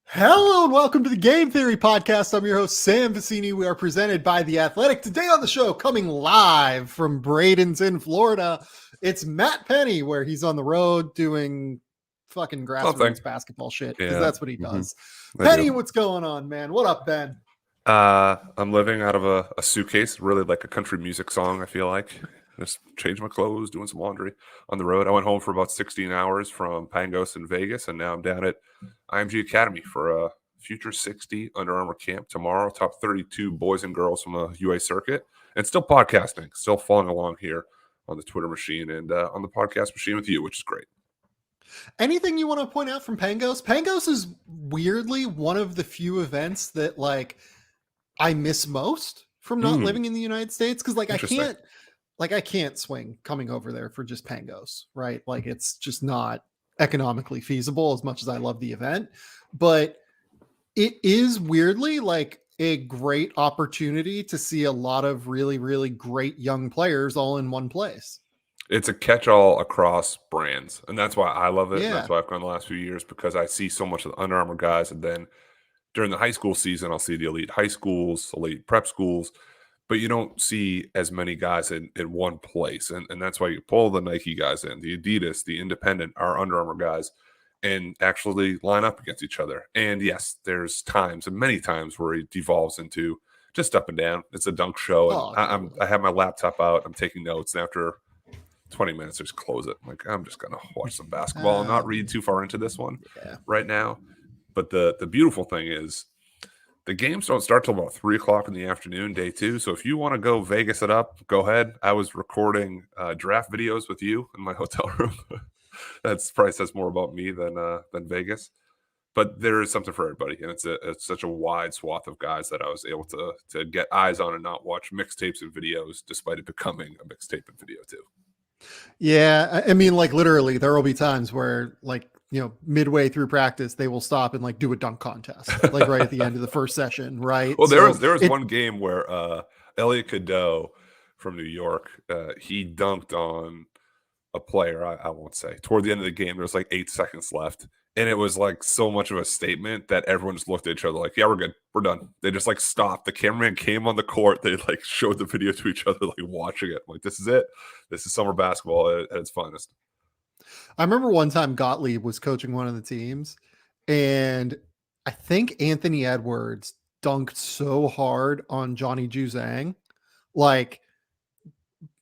Hello and welcome to the Game Theory Podcast. I'm your host, Sam Vecenie. We are presented by The Athletic. Today on the show, coming live from Bradenton, Florida, it's Matt Pennie, where he's on the road doing fucking grassroots basketball shit, because that's what he does. Pennie, what's going on, man? What up, Ben? I'm living out of a suitcase, really like a country music song, I feel like. Just changed my clothes, doing some laundry on the road. I went home for about 16 hours from Pangos in Vegas, and now I'm down at IMG Academy for a Future 60 Under Armour camp tomorrow. Top 32 boys and girls from a UA circuit, and still podcasting, still following along here on the Twitter machine and on the podcast machine with you, which is great. Anything you want to point out from Pangos? Pangos is weirdly one of the few events that like I miss most from not living in the United States, because like I can't swing coming over there for just Pangos, right? Like it's just not economically feasible, as much as I love the event. But it is weirdly like a great opportunity to see a lot of really, really great young players all in one place. It's a catch-all across brands, and that's why I love it. Yeah. That's why I've gone the last few years, because I see so much of the Under Armour guys, and then during the high school season, I'll see the elite high schools, elite prep schools, but you don't see as many guys in one place. And that's why you pull the Nike guys in, the Adidas, the independent, our Under Armour guys, and actually line up against each other. And yes, there's times, and many times, where it devolves into just up and down. It's a dunk show, and I have my laptop out, I'm taking notes, and after 20 minutes, just close it. I'm like, I'm just going to watch some basketball and not read too far into this one right now. But the beautiful thing is the games don't start till about 3 o'clock in the afternoon, day two. So if you want to go Vegas it up, go ahead. I was recording draft videos with you in my hotel room. That's probably says more about me than Vegas. But there is something for everybody, and it's such a wide swath of guys that I was able to get eyes on and not watch mixtapes and videos, despite it becoming a mixtape and video too. Yeah, I mean, like literally, there will be times where, like, you know, midway through practice, they will stop and like do a dunk contest, like right at the end of the first session, right? Well, there was one game where Elliot Cadeau from New York, he dunked on a player. I won't say. Toward the end of the game, there was like 8 seconds left, and it was like so much of a statement that everyone just looked at each other like, "Yeah, we're good, we're done." They just like stopped. The cameraman came on the court. They like showed the video to each other, like watching it. I'm like, this is it. This is summer basketball at its finest. I remember one time Gottlieb was coaching one of the teams, and I think Anthony Edwards dunked so hard on Johnny Juzang, like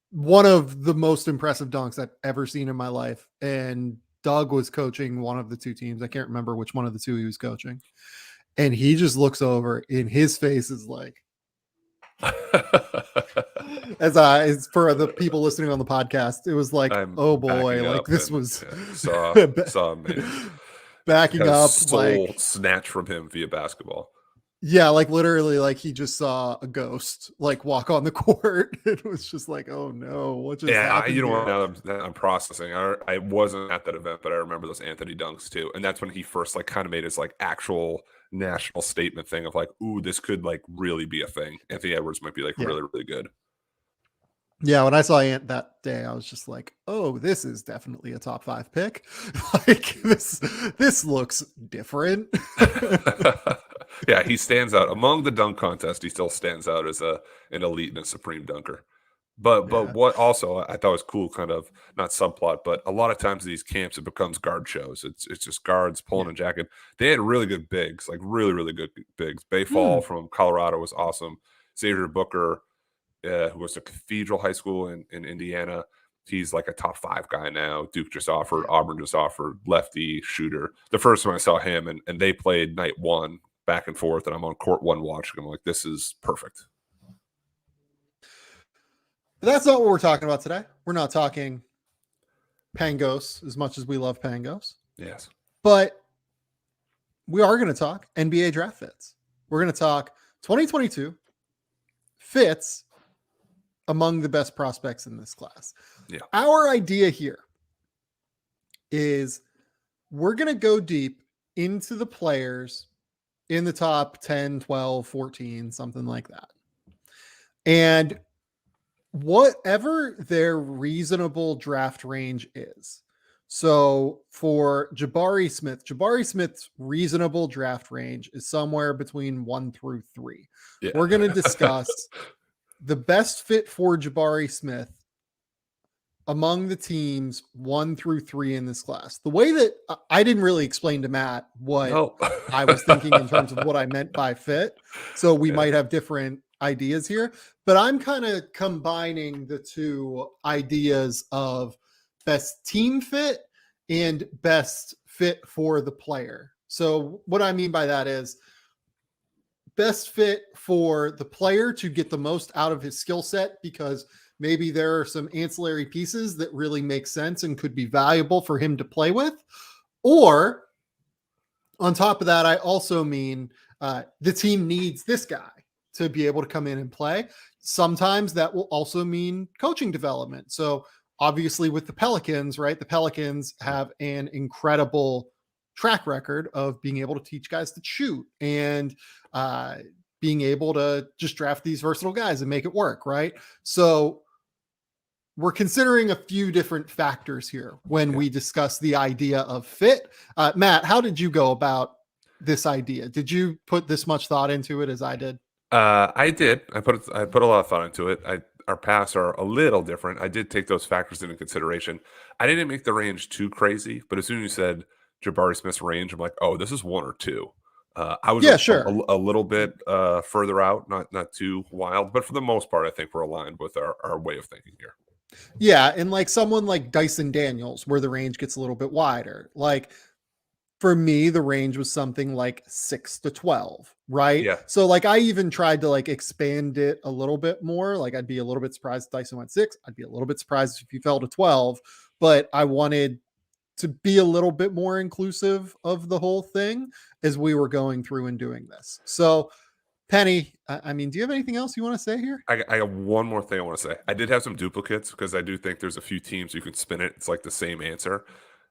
one of the most impressive dunks I've ever seen in my life. And Doug was coaching one of the two teams. I can't remember which one of the two he was coaching. And he just looks over, and his face is like, as for the people listening on the podcast, it was like, oh boy, like this was saw me backing up, soul like snatched from him via basketball. Yeah, like literally, like he just saw a ghost like walk on the court. It was just like, oh no, what just happened? You know what? I'm processing. I wasn't at that event, but I remember those Anthony dunks too, and that's when he first like kind of made his like actual national statement thing of like, ooh, this could like really be a thing. Anthony Edwards might be like really, really good. Yeah, when I saw Ant that day, I was just like, oh, this is definitely a top 5 pick. Like this looks different. Yeah, he stands out among the dunk contest. He still stands out as an elite and a supreme dunker. But what also I thought was cool, kind of not subplot, but a lot of times these camps it becomes guard shows. It's just guards pulling a jacket. They had really good bigs, like really, really good bigs. Bayfall from Colorado was awesome. Xavier Booker, who was a Cathedral High School in Indiana. He's like a top 5 guy now. Duke just offered, Auburn just offered, lefty shooter. The first time I saw him, and they played night 1 back and forth, and I'm on court 1 watching. I'm like, this is perfect. But that's not what we're talking about today. We're not talking Pangos as much as we love Pangos. Yes. But we are going to talk NBA draft fits. We're going to talk 2022 fits among the best prospects in this class. Yeah. Our idea here is we're going to go deep into the players in the top 10, 12, 14, something like that. And whatever their reasonable draft range is, So for Jabari Smith's reasonable draft range is somewhere between 1 through 3. Yeah. We're going to discuss the best fit for Jabari Smith among the teams 1 through 3 in this class. The way that I didn't really explain to Matt what I was thinking in terms of what I meant by fit. So we might have different ideas here, but I'm kind of combining the two ideas of best team fit and best fit for the player. So what I mean by that is best fit for the player to get the most out of his skill set, because maybe there are some ancillary pieces that really make sense and could be valuable for him to play with. Or on top of that, I also mean the team needs this guy to be able to come in and play. Sometimes that will also mean coaching development. So obviously with the Pelicans, right? The Pelicans have an incredible track record of being able to teach guys to shoot and being able to just draft these versatile guys and make it work, right? So we're considering a few different factors here when we discuss the idea of fit. Matt, how did you go about this idea? Did you put this much thought into it as I did? I did. I put a lot of thought into it. Our paths are a little different. I did take those factors into consideration. I didn't make the range too crazy, but as soon as you said Jabari Smith's range, I'm like, oh, this is 1 or 2. I was a little bit further out, not too wild, but for the most part, I think we're aligned with our way of thinking here. Yeah, and like someone like Dyson Daniels, where the range gets a little bit wider. Like for me, the range was something like 6 to 12, right? Yeah. So like I even tried to like expand it a little bit more. Like I'd be a little bit surprised if Dyson went 6. I'd be a little bit surprised if he fell to 12, but I wanted to be a little bit more inclusive of the whole thing as we were going through and doing this. So Pennie, I mean, do you have anything else you want to say here? I got one more thing I want to say. I did have some duplicates because I do think there's a few teams you can spin it. It's like the same answer.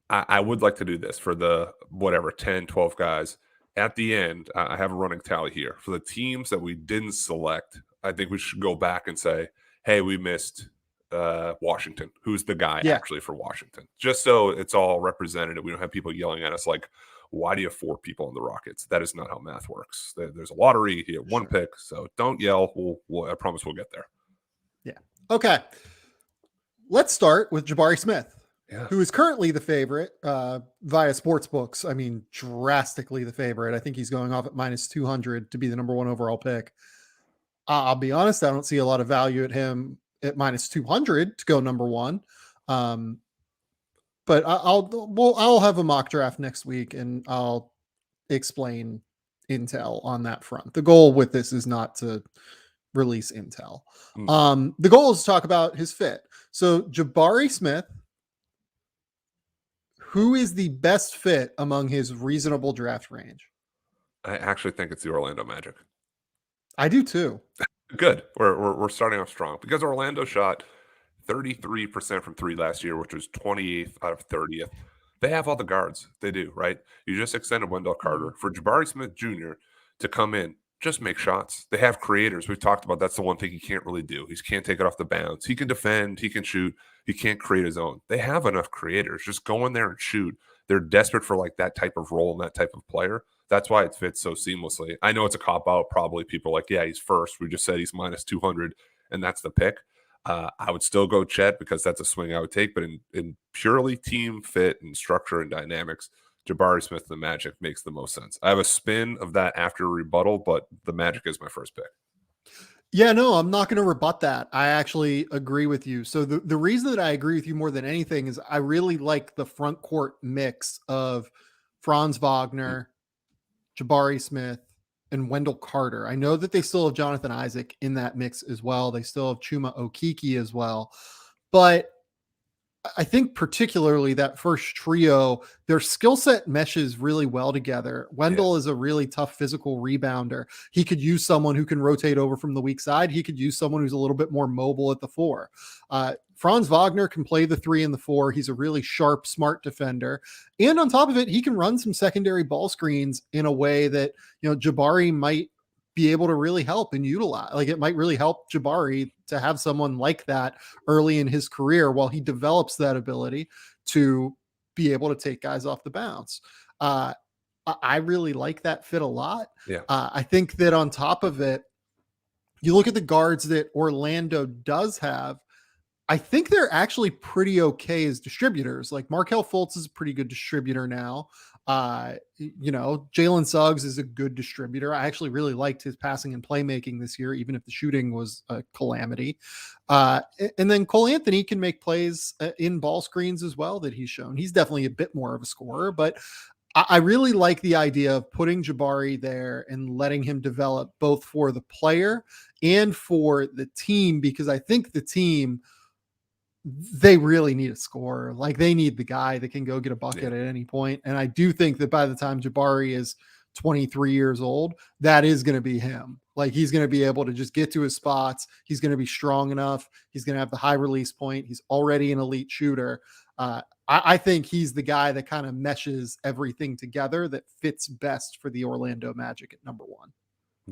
I would like to do this for the 10, 12 guys. At the end, I have a running tally here. For the teams that we didn't select, I think we should go back and say, hey, we missed Washington. Who's the guy actually for Washington? Just so it's all represented. We don't have people yelling at us like, why do you have 4 people in the Rockets? That is not how math works. There's a lottery. You have 1 pick. So don't yell. I promise we'll get there. Yeah. Okay. Let's start with Jabari Smith, who is currently the favorite via sports books. I mean, drastically the favorite. I think he's going off at -200 to be the number 1 overall pick. I'll be honest, I don't see a lot of value at him at -200 to go number 1. But I'll have a mock draft next week and I'll explain intel on that front. The goal with this is not to release intel. The goal is to talk about his fit. So Jabari Smith, who is the best fit among his reasonable draft range? I actually think it's the Orlando Magic. I do too. Good. We're starting off strong because Orlando shot 33% from 3 last year, which was 28th out of 30th. They have all the guards. They do, right? You just extended Wendell Carter. For Jabari Smith Jr. to come in, just make shots. They have creators. We've talked about that's the one thing he can't really do. He can't take it off the bounce. He can defend. He can shoot. He can't create his own. They have enough creators. Just go in there and shoot. They're desperate for like that type of role and that type of player. That's why it fits so seamlessly. I know it's a cop-out. Probably people are like, yeah, he's first. We just said he's -200, and that's the pick. I would still go Chet because that's a swing I would take. But in purely team fit and structure and dynamics, Jabari Smith and the Magic makes the most sense. I have a spin of that after rebuttal, but the Magic is my first pick. Yeah, no, I'm not going to rebut that. I actually agree with you. So the reason that I agree with you more than anything is I really like the front court mix of Franz Wagner, Jabari Smith, and Wendell Carter. I know that they still have Jonathan Isaac in that mix as well. They still have Chuma Okeke as well. But I think particularly that first trio, their skill set meshes really well together. Wendell is a really tough physical rebounder. He could use someone who can rotate over from the weak side. He could use someone who's a little bit more mobile at the 4. Franz Wagner can play the 3 and the 4. He's a really sharp, smart defender. And on top of it, he can run some secondary ball screens in a way that, Jabari might be able to really help and utilize. Like it might really help Jabari to have someone like that early in his career while he develops that ability to be able to take guys off the bounce. I really like that fit a lot. Yeah. I think that on top of it, you look at the guards that Orlando does have, I think they're actually pretty okay as distributors. Like Markelle Fultz is a pretty good distributor now. Jalen Suggs is a good distributor. I actually really liked his passing and playmaking this year, even if the shooting was a calamity. And then Cole Anthony can make plays in ball screens as well that he's shown. He's definitely a bit more of a scorer, but I really like the idea of putting Jabari there and letting him develop both for the player and for the team, because I think the team, they really need a scorer. Like they need the guy that can go get a bucket at any point. And I do think that by the time Jabari is 23 years old, that is going to be him. Like he's going to be able to just get to his spots. He's going to be strong enough. He's going to have the high release point. He's already an elite shooter. I think he's the guy that kind of meshes everything together that fits best for the Orlando Magic at number one.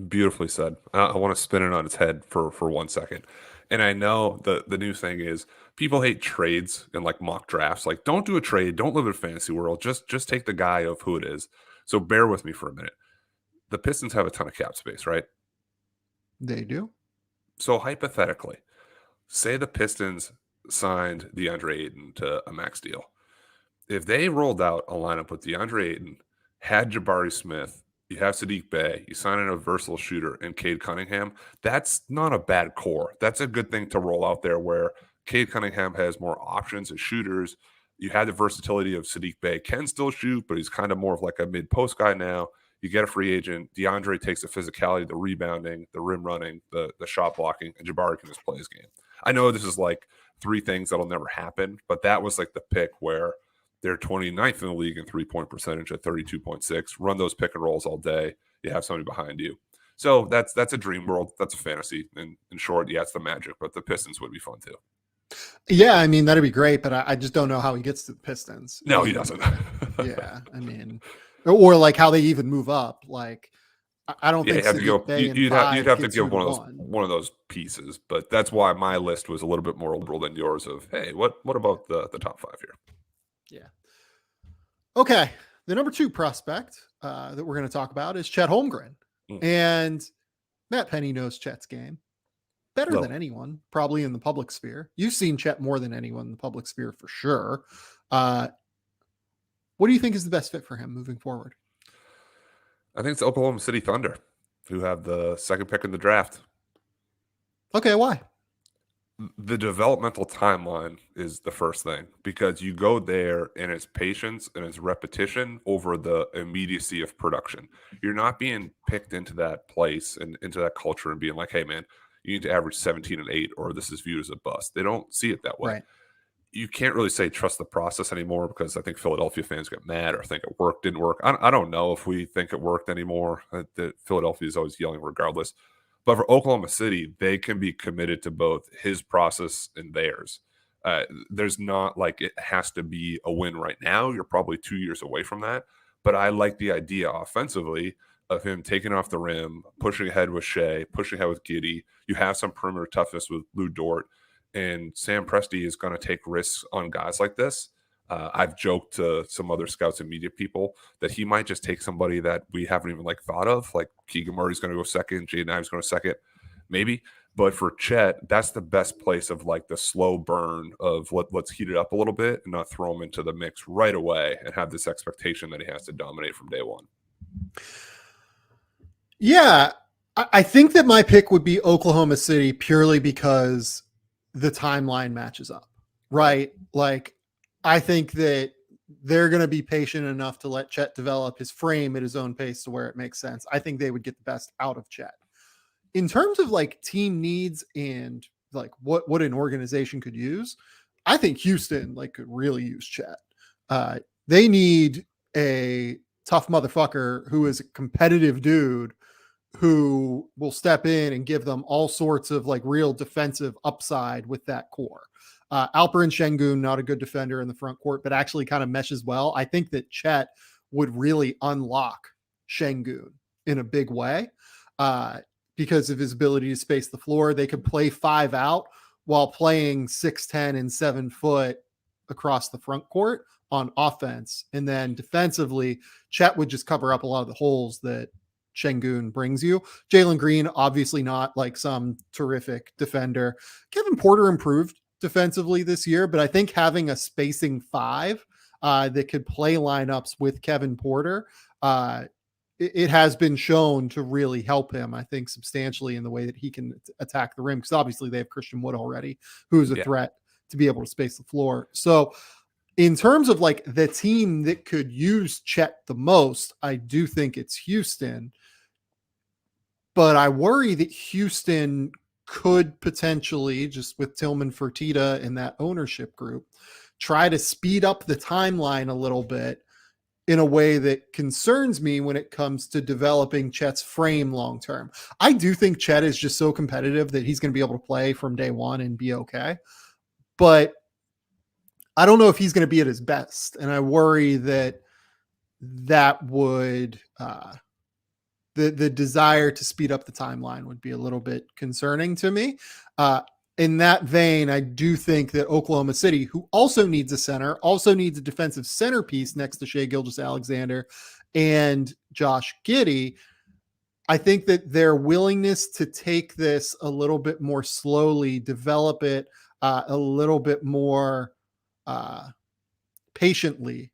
Beautifully said. I want to spin it on its head for 1 second. And I know the new thing is people hate trades and like mock drafts. Like, don't do a trade. Don't live in a fantasy world. Just take the guy of who it is. So bear with me for a minute. The Pistons have a ton of cap space, right? They do. So hypothetically, say the Pistons signed DeAndre Ayton to a max deal. If they rolled out a lineup with DeAndre Ayton, had Jabari Smith, you have Saddiq Bey, you sign in a versatile shooter and Cade Cunningham, that's not a bad core. That's a good thing to roll out there where Cade Cunningham has more options as shooters. You had the versatility of Saddiq Bey, can still shoot, but he's kind of more of like a mid-post guy now. You get a free agent. DeAndre takes the physicality, the rebounding, the rim running, the shot blocking, and Jabari can just play his game. I know this is like three things that'll never happen, but that was like the pick where they're 29th in the league in three-point percentage at 32.6. Run those pick and rolls all day. You have somebody behind you. So that's a dream world. That's a fantasy. And in short, yeah, it's the Magic, but the Pistons would be fun too. Yeah, I mean, that'd be great, but I just don't know how he gets to the Pistons. No, he doesn't. Yeah, I mean, or like how they even move up. Like, I don't think you'd have to give one of those pieces, but that's why my list was a little bit more liberal than yours of, hey, what about the top five here? Yeah. Okay. The number 2 prospect that we're going to talk about is Chet Holmgren. And Matt Pennie knows Chet's game better than anyone, probably in the public sphere. You've seen Chet more than anyone in the public sphere for sure. What do you think is the best fit for him moving forward? I think it's Oklahoma City Thunder, who have the second pick in the draft. Okay, why? The developmental timeline is the first thing, because you go there and it's patience and it's repetition over the immediacy of production. You're not being picked into that place and into that culture and being like, hey, man, you need to average 17 and 8 or this is viewed as a bust. They don't see it that way. Right. You can't really say trust the process anymore, because I think Philadelphia fans get mad or think it worked, didn't work. I don't know if we think it worked anymore. That Philadelphia is always yelling regardless. But for Oklahoma City, they can be committed to both his process and theirs. There's not like it has to be a win right now. You're probably 2 years away from that. But I like the idea offensively of him taking off the rim, pushing ahead with Shea, pushing ahead with Giddey. You have some perimeter toughness with Lou Dort. And Sam Presti is going to take risks on guys like this. I've joked to some other scouts and media people that he might just take somebody that we haven't even like thought of, like Keegan Murray's going to go second, Jaden Ivey's going to second, maybe. But for Chet, that's the best place of like the slow burn of let's heat it up a little bit and not throw him into the mix right away and have this expectation that he has to dominate from day one. Yeah, I think that my pick would be Oklahoma City purely because the timeline matches up, right? Like, I think that they're going to be patient enough to let Chet develop his frame at his own pace to where it makes sense. I think they would get the best out of Chet. In terms of like team needs and like what an organization could use, I think Houston like could really use Chet. They need a tough motherfucker who is a competitive dude who will step in and give them all sorts of like real defensive upside with that core. Alperen Şengün, not a good defender in the front court, but actually kind of meshes well. I think that Chet would really unlock Şengün in a big way because of his ability to space the floor. They could play 5 out while playing 6'10" and 7 foot across the front court on offense. And then defensively, Chet would just cover up a lot of the holes that Şengün brings you. Jalen Green, obviously not like some terrific defender. Kevin Porter improved defensively this year, but I think having a spacing five that could play lineups with Kevin Porter, it has been shown to really help him, I think, substantially in the way that he can attack the rim, because obviously they have Christian Wood already, who's a threat to be able to space the floor. So in terms of like the team that could use Chet the most, I do think it's Houston. But I worry that Houston could potentially, just with Tillman Fertitta and that ownership group, try to speed up the timeline a little bit in a way that concerns me when it comes to developing Chet's frame long term. I do think Chet is just so competitive that he's going to be able to play from day one and be okay. But I don't know if he's going to be at his best. And I worry that that would the desire to speed up the timeline would be a little bit concerning to me. In that vein, I do think that Oklahoma City, who also needs a center, also needs a defensive centerpiece next to Shai Gilgeous-Alexander and Josh Giddey, I think that their willingness to take this a little bit more slowly, develop it a little bit more patiently,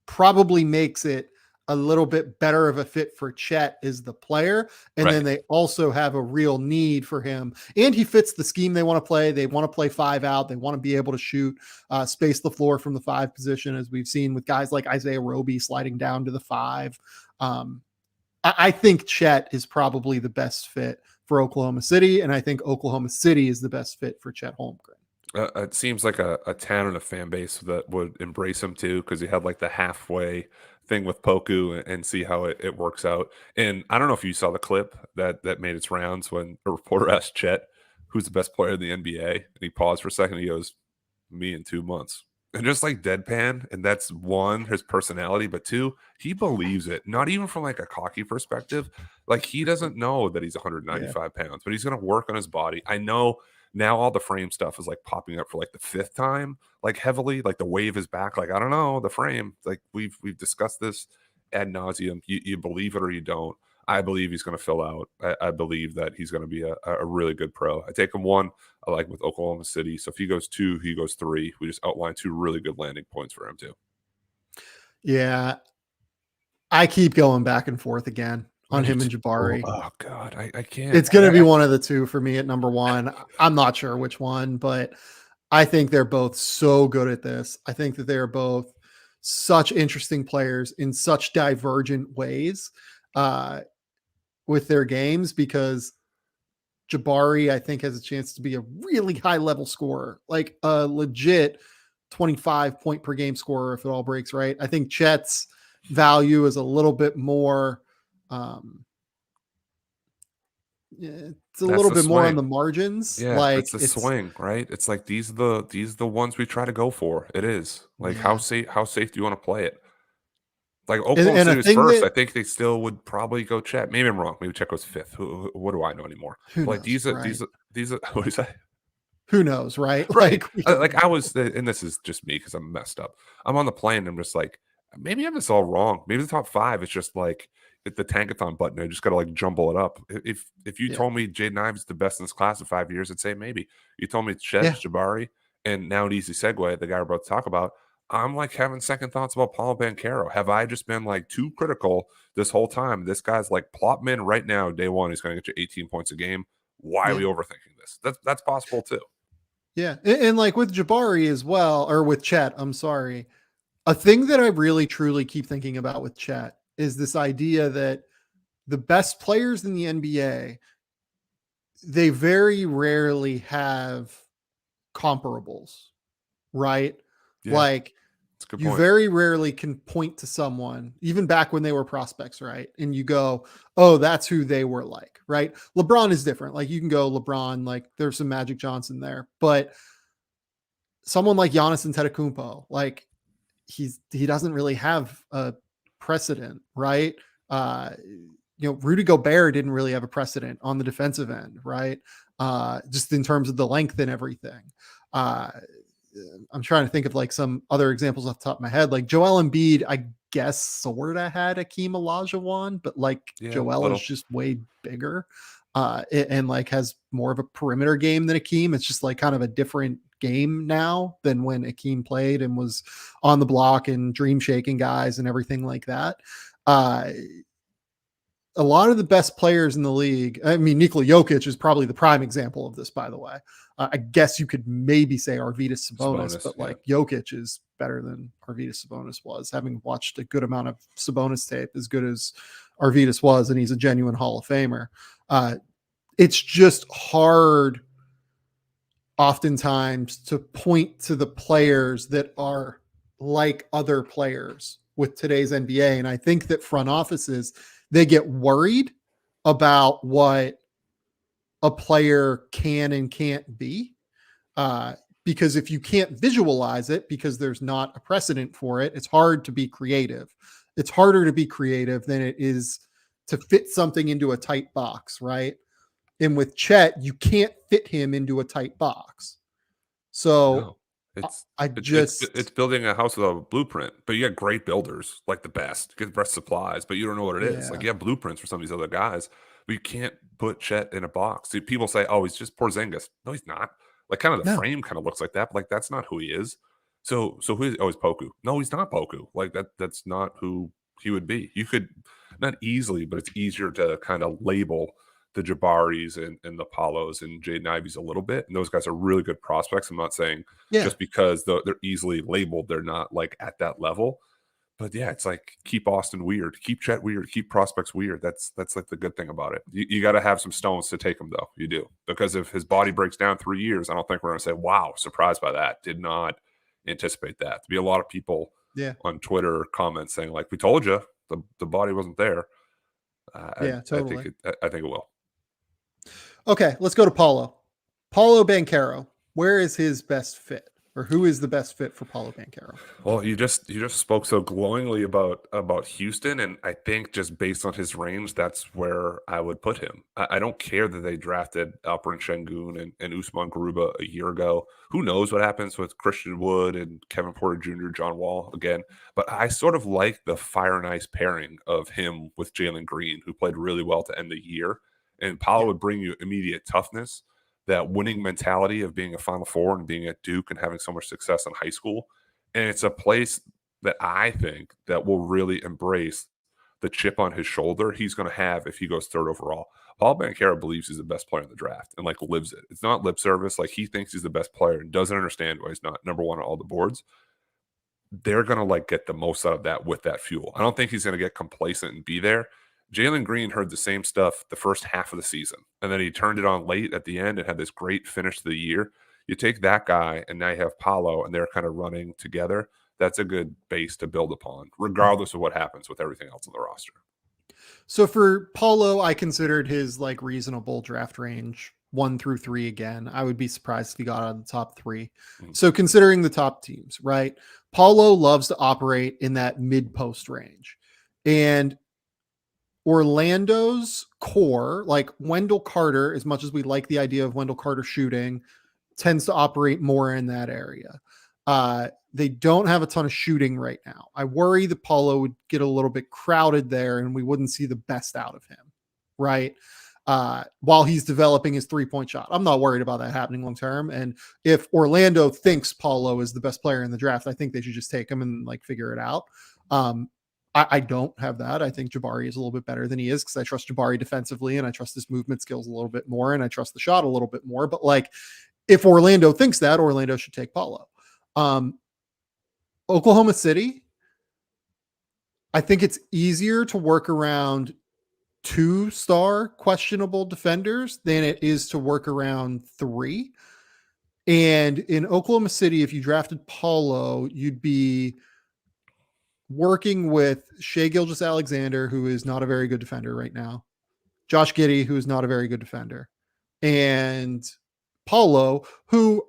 probably makes it a little bit better of a fit for Chet as the player. And then they also have a real need for him. And he fits the scheme they want to play. They want to play five out. They want to be able to shoot, space the floor from the five position, as we've seen with guys like Isaiah Roby sliding down to the five. I think Chet is probably the best fit for Oklahoma City. And I think Oklahoma City is the best fit for Chet Holmgren. It seems like a town and a fan base that would embrace him too, because he had like the halfway thing with Poku and see how it works out. And I don't know if you saw the clip that made its rounds when a reporter asked Chet, who's the best player in the NBA? And he paused for a second. He goes, me in 2 months. And just like deadpan. And that's one, his personality, but two, he believes it. Not even from like a cocky perspective. Like he doesn't know that he's 195 pounds, but he's going to work on his body. I know now all the frame stuff is like popping up for like the fifth time, like heavily, like the wave is back. Like, I don't know, the frame, like we've discussed this ad nauseum. You believe it or you don't. I believe he's going to fill out. I believe that he's going to be a really good pro. I take him one, I like with Oklahoma City. So if he goes two, he goes three. We just outlined two really good landing points for him too. Yeah. I keep going back and forth again on him and Jabari. Oh God, I can't. It's going to be one of the two for me at number one. I'm not sure which one, but I think they're both so good at this. I think that they're both such interesting players in such divergent ways with their games, because Jabari, I think, has a chance to be a really high level scorer, like a legit 25 point per game scorer if it all breaks right. I think Chet's value is a little bit more it's a little bit more on the margins. Yeah, like it's the swing, right? It's like these are the ones we try to go for. It is like how safe do you want to play it? Like Oklahoma City was first. I think they still would probably go Chet. Maybe I'm wrong. Maybe Chet goes fifth. What do I know anymore? Like these are what is that? Who knows, right? Right. Like I was, and this is just me because I'm messed up. I'm on the plane and I'm just like, maybe I'm just all wrong. Maybe the top five is just like the tankathon button. I just got to like jumble it up. If you told me Jaden Ivey's the best in this class in 5 years, I'd say maybe. You told me Chet, Jabari, and now an easy segue, the guy we're about to talk about, I'm like having second thoughts about Paulo Banchero. Have I just been like too critical this whole time? This guy's like plot man right now. Day one, he's going to get you 18 points a game. Why are we overthinking this? That's possible too. Yeah. And like with Jabari as well, or with Chet, I'm sorry. A thing that I really truly keep thinking about with Chet is this idea that the best players in the NBA, they very rarely have comparables, right? Yeah, like you point. Very rarely can point to someone, even back when they were prospects, right? And you go, oh, that's who they were like, right? LeBron is different. Like you can go LeBron, like there's some Magic Johnson there, but someone like Giannis Antetokounmpo, like he doesn't really have a precedent, right? Rudy Gobert didn't really have a precedent on the defensive end, right? Just in terms of the length and everything. I'm trying to think of like some other examples off the top of my head. Like Joel Embiid, I guess sort of had Akeem Olajuwon, but like Joel is just way bigger and like has more of a perimeter game than Akeem. It's just like kind of a different game now than when Akeem played and was on the block and dream shaking guys and everything like that. A lot of the best players in the league, I mean, Nikola Jokic is probably the prime example of this, by the way. I guess you could maybe say Arvydas Sabonis, but like Jokic is better than Arvydas Sabonis was. Having watched a good amount of Sabonis tape, as good as Arvydas was, and he's a genuine Hall of Famer. It's just hard oftentimes to point to the players that are like other players with today's NBA. And I think that front offices, they get worried about what a player can and can't be. Because if you can't visualize it, because there's not a precedent for it, it's hard to be creative. It's harder to be creative than it is to fit something into a tight box, right? And with Chet, you can't fit him into a tight box. So it's building a house with a blueprint, but you got great builders, like the best, get the best supplies, but you don't know what it is. Like you have blueprints for some of these other guys, but you can't put Chet in a box. See, people say, "Oh, he's just Porzingis." No, he's not. Like kind of the frame kind of looks like that, but like that's not who he is. So who is? Oh, he's Poku. No, he's not Poku. Like that's not who he would be. You could not easily, but it's easier to kind of label the Jabaris and the Paulos and Jaden Ivies a little bit. And those guys are really good prospects. I'm not saying just because they're easily labeled, they're not like at that level. But yeah, it's like keep Austin weird, keep Chet weird, keep prospects weird. That's like the good thing about it. You got to have some stones to take him, though. You do. Because if his body breaks down 3 years, I don't think we're going to say, wow, surprised by that. Did not anticipate that. To be a lot of people on Twitter comments saying, like, we told you the body wasn't there. Totally. I think it will. Okay, let's go to Paolo. Paolo Banchero. Where is his best fit? Or who is the best fit for Paolo Banchero? Well, you just spoke so glowingly about Houston, and I think just based on his range, that's where I would put him. I don't care that they drafted Alperen Şengün and Usman Garuba a year ago. Who knows what happens with Christian Wood and Kevin Porter Jr., John Wall again. But I sort of like the fire and ice pairing of him with Jalen Green, who played really well to end the year. And Paolo would bring you immediate toughness, that winning mentality of being a Final Four and being at Duke and having so much success in high school. And it's a place that I think that will really embrace the chip on his shoulder he's going to have if he goes third overall. Paul Banchero believes he's the best player in the draft and like lives it. It's not lip service. Like he thinks he's the best player and doesn't understand why he's not number one on all the boards. They're going to like get the most out of that with that fuel. I don't think he's going to get complacent and be there. Jalen Green heard the same stuff the first half of the season, and then he turned it on late at the end and had this great finish to the year. You take that guy, and now you have Paolo, and they're kind of running together. That's a good base to build upon, regardless of what happens with everything else on the roster. So for Paolo, I considered his like reasonable draft range 1 through 3 again. I would be surprised if he got out of the top 3. Mm-hmm. So considering the top teams, right? Paolo loves to operate in that mid-post range. And Orlando's core, like Wendell Carter, as much as we like the idea of Wendell Carter shooting, tends to operate more in that area. They don't have a ton of shooting right now. I worry that Paolo would get a little bit crowded there and we wouldn't see the best out of him, right? While he's developing his 3-point shot. I'm not worried about that happening long term. And if Orlando thinks Paolo is the best player in the draft, I think they should just take him and like figure it out. I don't have that. I think Jabari is a little bit better than he is because I trust Jabari defensively and I trust his movement skills a little bit more and I trust the shot a little bit more. But like, if Orlando thinks that, Orlando should take Paolo. Oklahoma City, I think it's easier to work around 2-star questionable defenders than it is to work around 3. And in Oklahoma City, if you drafted Paolo, you'd be working with Shai Gilgeous-Alexander, who is not a very good defender right now, Josh Giddey, who is not a very good defender, and Paolo, who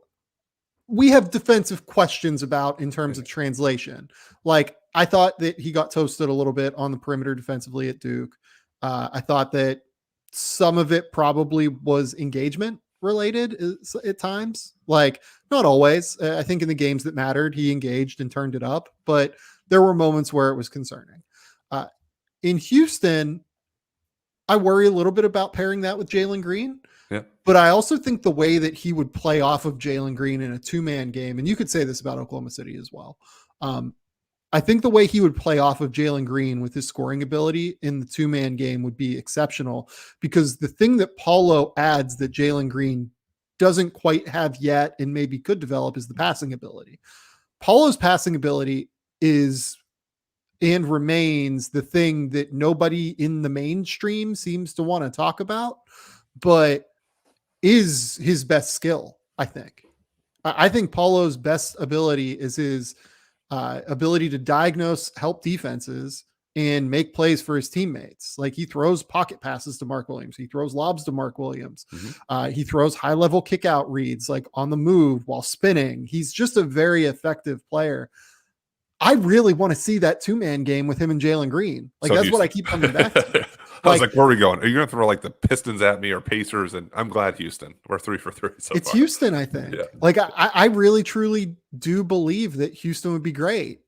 we have defensive questions about in terms of translation. Like, I thought that he got toasted a little bit on the perimeter defensively at Duke. I thought that some of it probably was engagement related at times. Like, Not always. I think in the games that mattered, he engaged and turned it up, but there were moments where it was concerning. In Houston, I worry a little bit about pairing that with Jalen Green. Yeah. But I also think the way that he would play off of Jalen Green in a two-man game, and you could say this about Oklahoma City as well. I think the way he would play off of Jalen Green with his scoring ability in the two-man game would be exceptional, because the thing that Paulo adds that Jalen Green doesn't quite have yet and maybe could develop is the passing ability. Paulo's passing ability is and remains the thing that nobody in the mainstream seems to want to talk about, but is his best skill, I think. I think Paulo's best ability is his ability to diagnose, help defenses, and make plays for his teammates. Like, he throws pocket passes to Mark Williams. He throws lobs to Mark Williams. He throws high-level kick-out reads, like on the move while spinning. He's just a very effective player. I really want to see that two-man game with him and Jalen Green. Like, so that's Houston. What I keep coming back to. I was like, where are we going? Are you going to throw like the Pistons at me or Pacers? And I'm glad Houston. We're 3 for 3 so it's far. Houston, I think. Yeah. Like, I really, truly do believe that Houston would be great.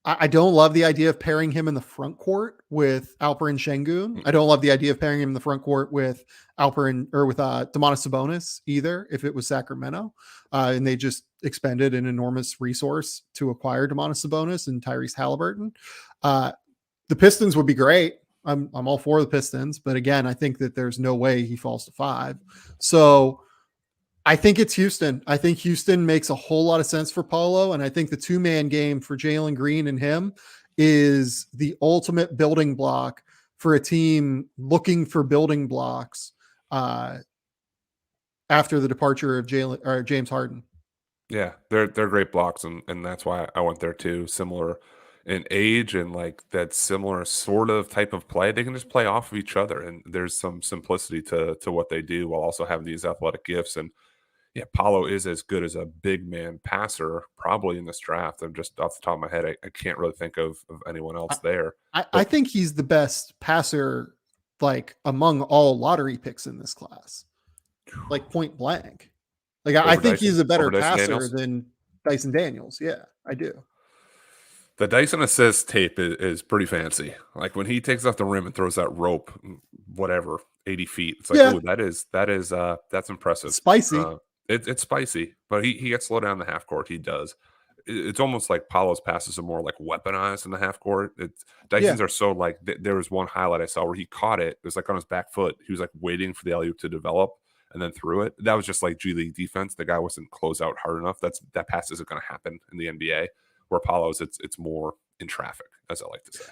I don't love the idea of pairing him in the front court with Alperen Şengün. I don't love the idea of pairing him in the front court with Alperen or with Domantas Sabonis either, if it was Sacramento. And they just expended an enormous resource to acquire Domantas Sabonis and Tyrese Halliburton. The Pistons would be great. I'm all for the Pistons, but again, I think that there's no way he falls to 5. So I think it's Houston. I think Houston makes a whole lot of sense for Paulo, and I think the two-man game for Jalen Green and him is the ultimate building block for a team looking for building blocks after the departure of James Harden. Yeah, they're great blocks, and that's why I went there too. Similar in age and like that similar sort of type of play. They can just play off of each other, and there's some simplicity to what they do while also having these athletic gifts. And yeah, Paulo is as good as a big man passer probably in this draft. I'm just off the top of my head, I can't really think of anyone else there. I think he's the best passer, like among all lottery picks in this class, like point blank. Like, I think he's a better passer than Dyson Daniels. Yeah, I do. The Dyson assist tape is pretty fancy. Like, when he takes off the rim and throws that rope, whatever, 80 feet. It's like, oh, that's impressive. Spicy. It's spicy, but he gets slowed down in the half court. He does. It's almost like Paulo's passes are more like weaponized in the half court. Dyson's are so like, there was one highlight I saw where he caught it. It was like on his back foot. He was like waiting for the alley-oop to develop and then threw it. That was just like G League defense. The guy wasn't closed out hard enough. That pass isn't going to happen in the NBA. Where Paulo's, it's more in traffic, as I like to say.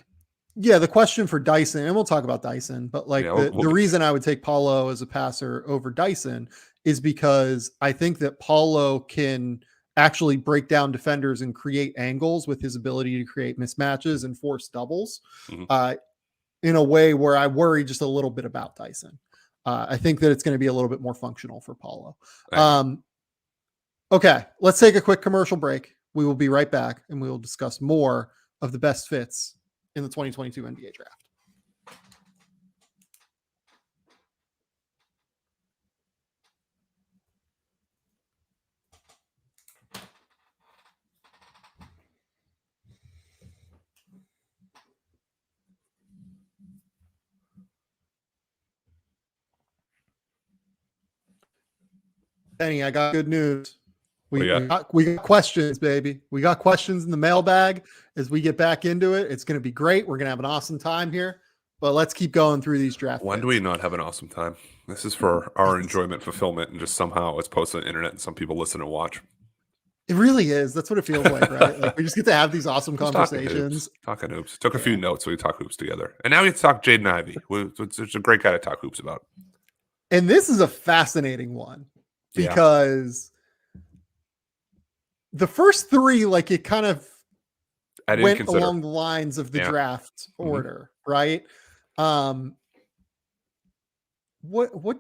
Yeah, the question for Dyson, and we'll talk about Dyson, but like the reason I would take Paulo as a passer over Dyson is because I think that Paulo can actually break down defenders and create angles with his ability to create mismatches and force doubles in a way where I worry just a little bit about Dyson. I think that it's going to be a little bit more functional for Paulo. Okay, let's take a quick commercial break. We will be right back, and we will discuss more of the best fits in the 2022 NBA draft. Pennie, I got good news. We got questions, baby. We got questions in the mailbag as we get back into it. It's going to be great. We're going to have an awesome time here, but let's keep going through these draft. When do we not have an awesome time? This is for our enjoyment, fulfillment, and just somehow it's posted on the internet and some people listen and watch. It really is. That's what it feels like, right? Like, we just get to have these awesome conversations. Talking hoops. Took a few notes so we talk hoops together. And now we get to talk Jaden Ivey, which is a great guy to talk hoops about. And this is a fascinating one because the first 3, like, it kind of went along the lines of the draft order, right? What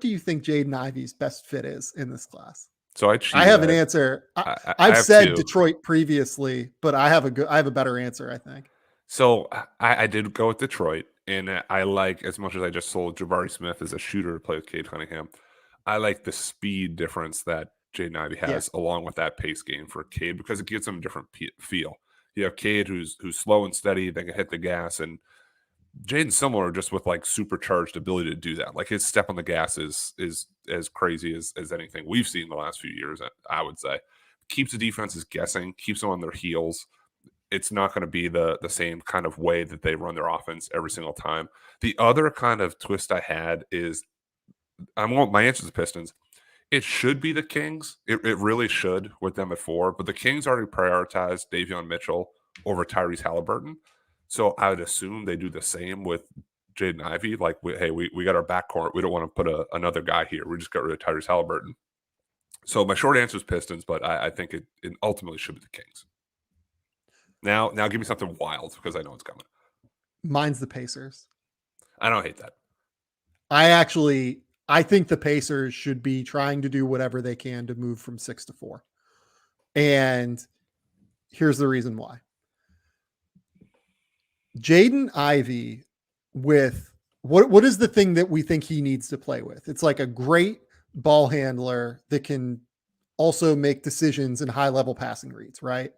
do you think Jaden Ivey's best fit is in this class? So I have an answer. I've said Detroit previously, but I have a better answer, I think. So I did go with Detroit, and I like, as much as I just sold Jabari Smith as a shooter to play with Cade Cunningham, I like the speed difference that Jaden Ivey has, along with that pace game for Cade, because it gives him a different feel. You have Cade who's slow and steady, they can hit the gas, and Jaden's similar, just with like supercharged ability to do that. Like his step on the gas is as crazy as anything we've seen the last few years, I would say. Keeps the defenses guessing, keeps them on their heels. It's not going to be the same kind of way that they run their offense every single time. The other kind of twist I had is, my answer is the Pistons. It should be the Kings. It really should, with them at 4. But the Kings already prioritized Davion Mitchell over Tyrese Halliburton. So I would assume they do the same with Jaden Ivey. Like, we got our backcourt. We don't want to put another guy here. We just got rid of Tyrese Halliburton. So my short answer is Pistons, but I think it ultimately should be the Kings. Now give me something wild, because I know it's coming. Mine's the Pacers. I don't hate that. I think the Pacers should be trying to do whatever they can to move from 6 to 4. And here's the reason why. Jaden Ivey, with what is the thing that we think he needs to play with? It's like a great ball handler that can also make decisions in high-level passing reads, right?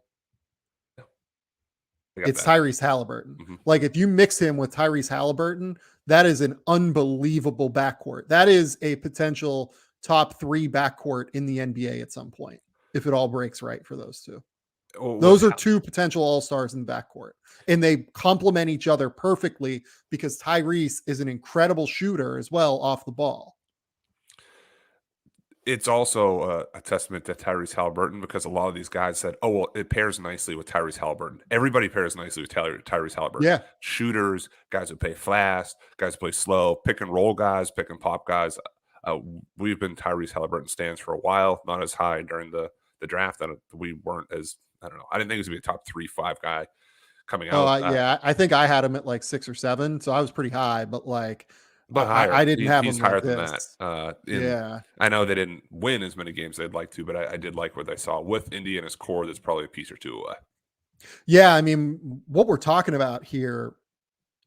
It's Tyrese Halliburton. Mm-hmm. Like, if you mix him with Tyrese Halliburton, that is an unbelievable backcourt. That is a potential top 3 backcourt in the NBA at some point, if it all breaks right for those two. Those are 2 potential all-stars in the backcourt, and they complement each other perfectly, because Tyrese is an incredible shooter as well off the ball. It's also a testament to Tyrese Halliburton, because a lot of these guys said, oh, well, it pairs nicely with Tyrese Halliburton. Everybody pairs nicely with Tyrese Halliburton. Yeah. Shooters, guys who play fast, guys who play slow, pick and roll guys, pick and pop guys. We've been Tyrese Halliburton stands for a while, not as high during the draft. And we weren't as, I don't know. I didn't think he was going to be a top 3-5 guy coming out. I think I had him at like 6 or 7. So I was pretty high, but like, but higher. I didn't have he's him higher like than this. that. I know they didn't win as many games as they'd like to, but I did like what I saw with Indiana's core. That's probably a piece or 2 away. Yeah, I mean, what we're talking about here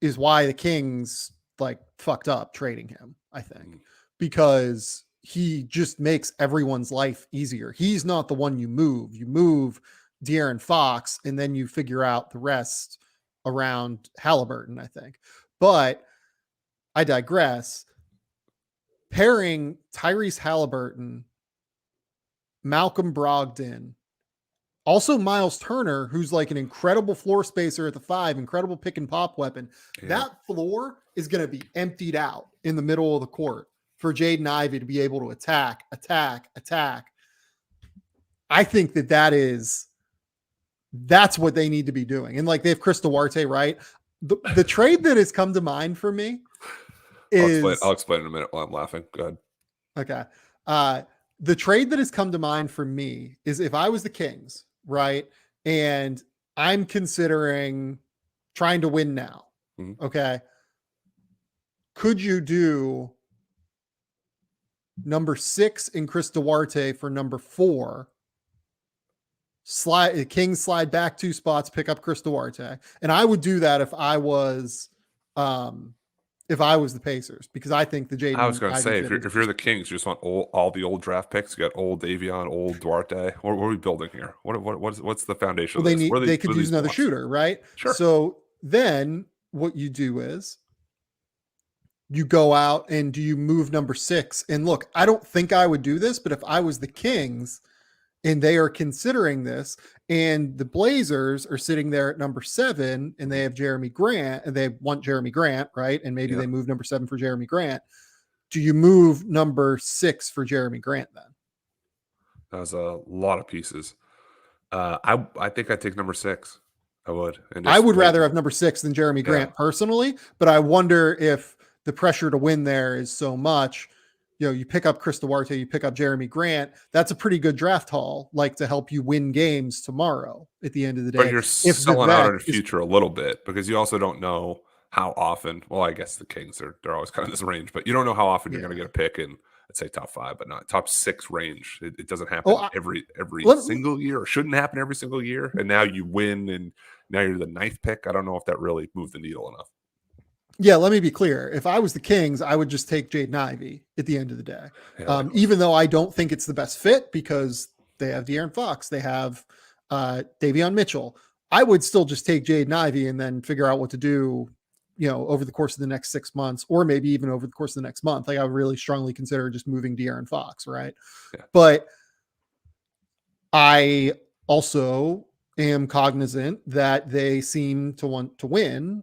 is why the Kings like fucked up trading him, I think, because he just makes everyone's life easier. He's not the one you move. You move De'Aaron Fox, and then you figure out the rest around Halliburton, I think. But I digress. Pairing Tyrese Halliburton, Malcolm Brogdon, also Miles Turner, who's like an incredible floor spacer at the 5, incredible pick and pop weapon. Yeah. That floor is going to be emptied out in the middle of the court for Jaden Ivey to be able to attack. I think that's what they need to be doing. And like, they have Chris Duarte, right? The trade that has come to mind for me is... I'll explain in a minute while I'm laughing. Go Okay. ahead. The trade that has come to mind for me is, if I was the Kings, right, and I'm considering trying to win now, okay, could you do number 6 in Chris Duarte for number 4? Kings slide back 2 spots, pick up Chris Duarte. And I would do that if I was the Pacers, because I think the Jaden... I was going to say, if you're the Kings, you just want all the old draft picks. You got old Davion, old Duarte. What are we building here? What's the foundation? Well, they could use another shooter, right? Sure. So then what you do is you go out and do you move number 6? And look, I don't think I would do this, but if I was the Kings and they are considering this, and the Blazers are sitting there at number 7, and they have Jeremy Grant, and they want Jeremy Grant, right? And maybe they move number 7 for Jeremy Grant. Do you move number 6 for Jeremy Grant then? That was a lot of pieces. I think I'd take number 6. I would. I would rather have number 6 than Jeremy Grant personally, but I wonder if the pressure to win there is so much. You know, you pick up Chris Duarte, you pick up Jeremy Grant. That's a pretty good draft haul, like, to help you win games tomorrow at the end of the day. But you're selling out in the future a little bit, because you also don't know how often. Well, I guess the Kings they're always kind of this range, but you don't know how often you're going to get a pick in, let's say, top 5, but not top 6 range. It doesn't happen every single year, or shouldn't happen every single year. And now you win, and now you're the 9th pick. I don't know if that really moved the needle enough. Yeah, let me be clear. If I was the Kings, I would just take Jaden Ivey at the end of the day. Yeah, Even though I don't think it's the best fit because they have De'Aaron Fox, they have Davion Mitchell. I would still just take Jaden Ivey and then figure out what to do, over the course of the next 6 months, or maybe even over the course of the next month. Like I would really strongly consider just moving De'Aaron Fox, right? Yeah. But I also am cognizant that they seem to want to win,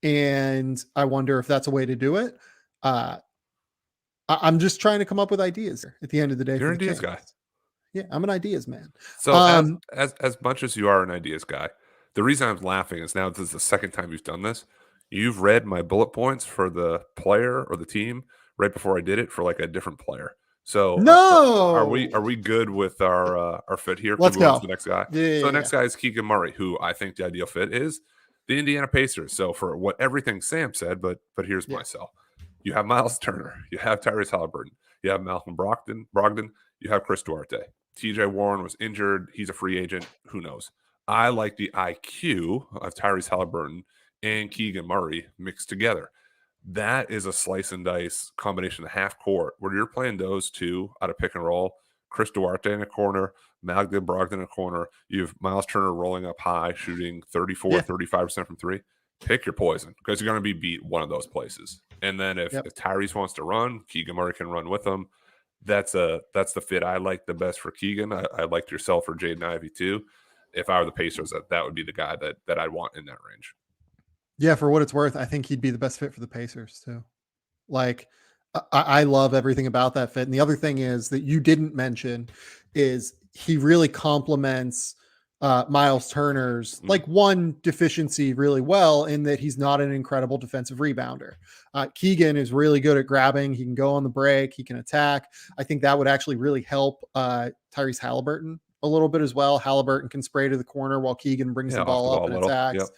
and I wonder if that's a way to do it. I'm just trying to come up with ideas here at the end of the day You're for an the ideas Kings. guy. Yeah, I'm an ideas man. So as much as you are an ideas guy, the reason I'm laughing is now this is the second time you've done this. You've read my bullet points for the player or the team right before I did it for like a different player. So are we No, good with our fit here? Can let's we move on to go. the next guy? Yeah, So yeah, the yeah. next guy is Keegan Murray, who I think the ideal fit is the Indiana Pacers. So for what everything Sam said, but here's Yeah. my sell. You have Miles Turner, you have Tyrese Halliburton, you have Malcolm Brogdon, you have Chris Duarte. TJ Warren was injured. He's a free agent. Who knows? I like the IQ of Tyrese Halliburton and Keegan Murray mixed together. That is a slice and dice combination of half court where you're playing those two out of pick and roll. Chris Duarte in a corner, Malcolm Brogdon in a corner. You have Miles Turner rolling up high, shooting 34, Yeah. 35% from three. Pick your poison because you're going to be beat one of those places. And then if Tyrese wants to run, Keegan Murray can run with him. That's the fit I like the best for Keegan. I liked yourself for Jaden Ivey too. If I were the Pacers, that would be the guy that I'd want in that range. Yeah, for what it's worth, I think he'd be the best fit for the Pacers too. Like, I love everything about that fit. And the other thing is that you didn't mention is he really complements Miles Turner's like one deficiency really well, in that he's not an incredible defensive rebounder. Keegan is really good at grabbing. He can go on the break. He can attack. I think that would actually really help Tyrese Halliburton a little bit as well. Halliburton can spray to the corner while Keegan brings the ball up and attacks. Yep.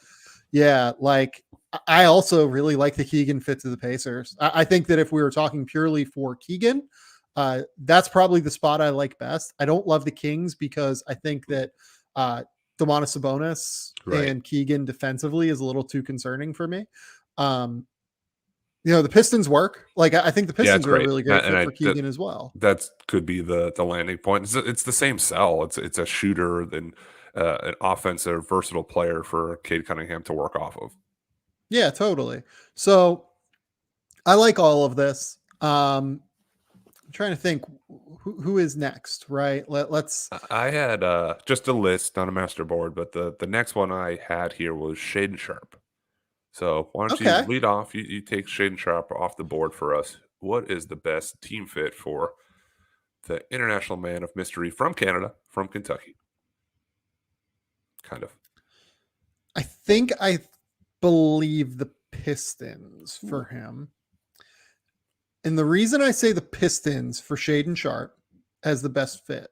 Yeah, like I also really like the Keegan fit to the Pacers. I think that if we were talking purely for Keegan, that's probably the spot I like best. I don't love the Kings because I think that Domantas Sabonis and Keegan defensively is a little too concerning for me. The Pistons work. Like I think the Pistons are a really great fit for Keegan as well. That could be the landing point. It's the same sell. It's a shooter than an offensive versatile player for Cade Cunningham to work off of. Yeah, totally. So I like all of this. I'm trying to think who is next, right? Let's. I had just a list on a master board, but the next one I had here was Shaedon Sharpe. So why don't you lead off? You take Shaedon Sharpe off the board for us. What is the best team fit for the international man of mystery from Canada, from Kentucky? Kind of. I believe the Pistons for him. And the reason I say the Pistons for Shaedon Sharpe as the best fit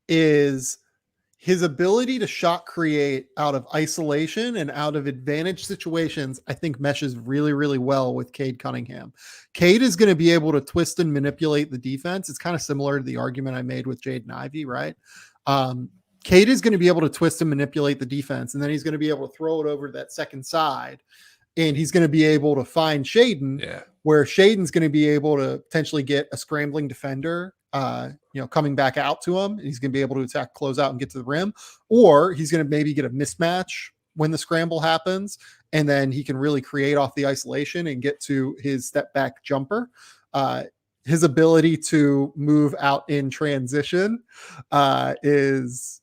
is his ability to shot create out of isolation and out of advantage situations, I think meshes really, really well with Cade Cunningham. Cade is going to be able to twist and manipulate the defense. It's kind of similar to the argument I made with Jaden Ivey, right? Cade is going to be able to twist and manipulate the defense, and then he's going to be able to throw it over to that second side, and he's going to be able to find Shaedon, where Shaedon's going to be able to potentially get a scrambling defender, coming back out to him. He's going to be able to attack, close out, and get to the rim, or he's going to maybe get a mismatch when the scramble happens, and then he can really create off the isolation and get to his step back jumper. His ability to move out in transition is,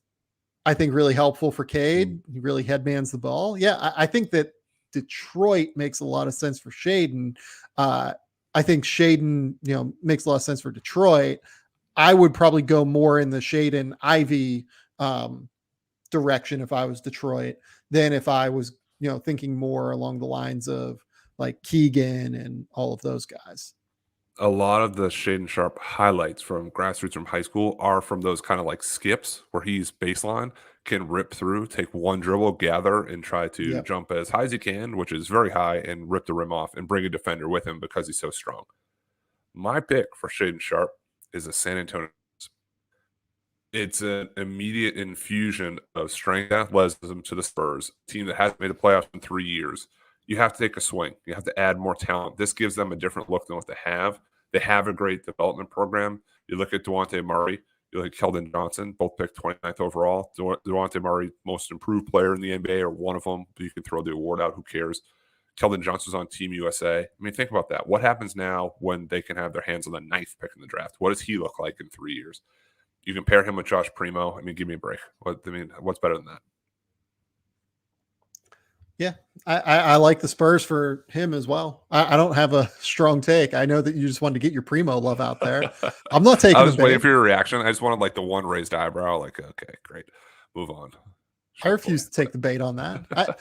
I think, really helpful for Cade. He really headmans the ball. Yeah, I think that Detroit makes a lot of sense for Shaedon. I think Shaedon, makes a lot of sense for Detroit. I would probably go more in the Shaedon Ivey direction if I was Detroit than if I was, thinking more along the lines of like Keegan and all of those guys. A lot of the Shaedon Sharpe highlights from grassroots from high school are from those kind of like skips where he's baseline, can rip through, take one dribble, gather, and try to jump as high as he can, which is very high, and rip the rim off and bring a defender with him because he's so strong. My pick for Shaedon Sharpe is a San Antonio. It's an immediate infusion of strength and athleticism to the Spurs, a team that hasn't made the playoffs in 3 years. you have to take a swing. You have to add more talent. This gives them a different look than what they have. They have a great development program. You look at Duante Murray, you look at Kelton Johnson, both picked 29th overall. Duante Murray, most improved player in the NBA, or one of them. You can throw the award out. Who cares? Kelton Johnson's on Team USA. I mean, think about that. What happens now when they can have their hands on the 9th pick in the draft? What does he look like in 3 years? You compare him with Josh Primo. I mean, give me a break. What's better than that? Yeah, I like the Spurs for him as well. I don't have a strong take. I know that you just wanted to get your Primo love out there. I'm not taking. I was waiting for your reaction. I just wanted like the one raised eyebrow. Like, okay, great, move on. I refuse to take the bait on that.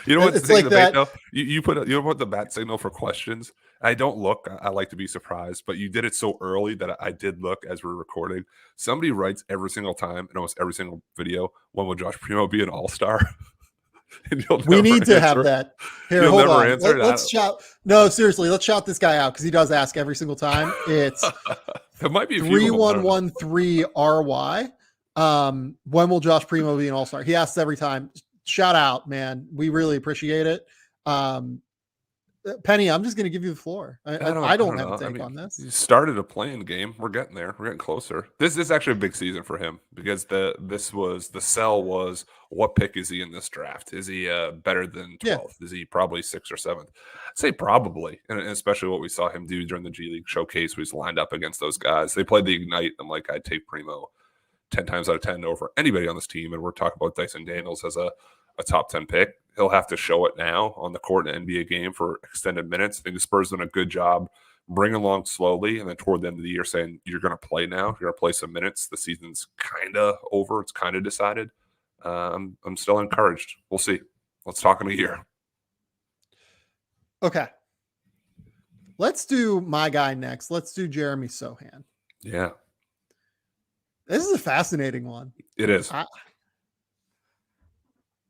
You know what's like the bait though? You put the bat signal for questions. I don't look. I like to be surprised, but you did it so early that I did look as we're recording. Somebody writes every single time in almost every single video, when will Josh Primo be an all-star? We need to have that. Here, You'll hold never on. Answer? Let's shout. No, seriously, let's shout this guy out because he does ask every single time. It's it might be 3113 RY. When will Josh Primo be an all-star? He asks every time. Shout out, man. We really appreciate it. Pennie, I'm just going to give you the floor. I don't have a take on this. You started a playing game. We're getting there. We're getting closer. This is actually a big season for him because the sell was, what pick is he in this draft? Is he better than 12th? Yeah. Is he probably 6th or 7th? I'd say probably, and especially what we saw him do during the G League showcase, where he's lined up against those guys. They played the Ignite. I'm like, I'd take Primo 10 times out of 10 over anybody on this team, and we're talking about Dyson Daniels as a top 10 pick. He'll have to show it now on the court in an NBA game for extended minutes. I think the Spurs done a good job bringing along slowly, and then toward the end of the year saying, you're going to play now. You're going to play some minutes. The season's kind of over. It's kind of decided. I'm still encouraged. We'll see. Let's talk in a year. Okay. Let's do my guy next. Let's do Jeremy Sohan. Yeah. This is a fascinating one. It is.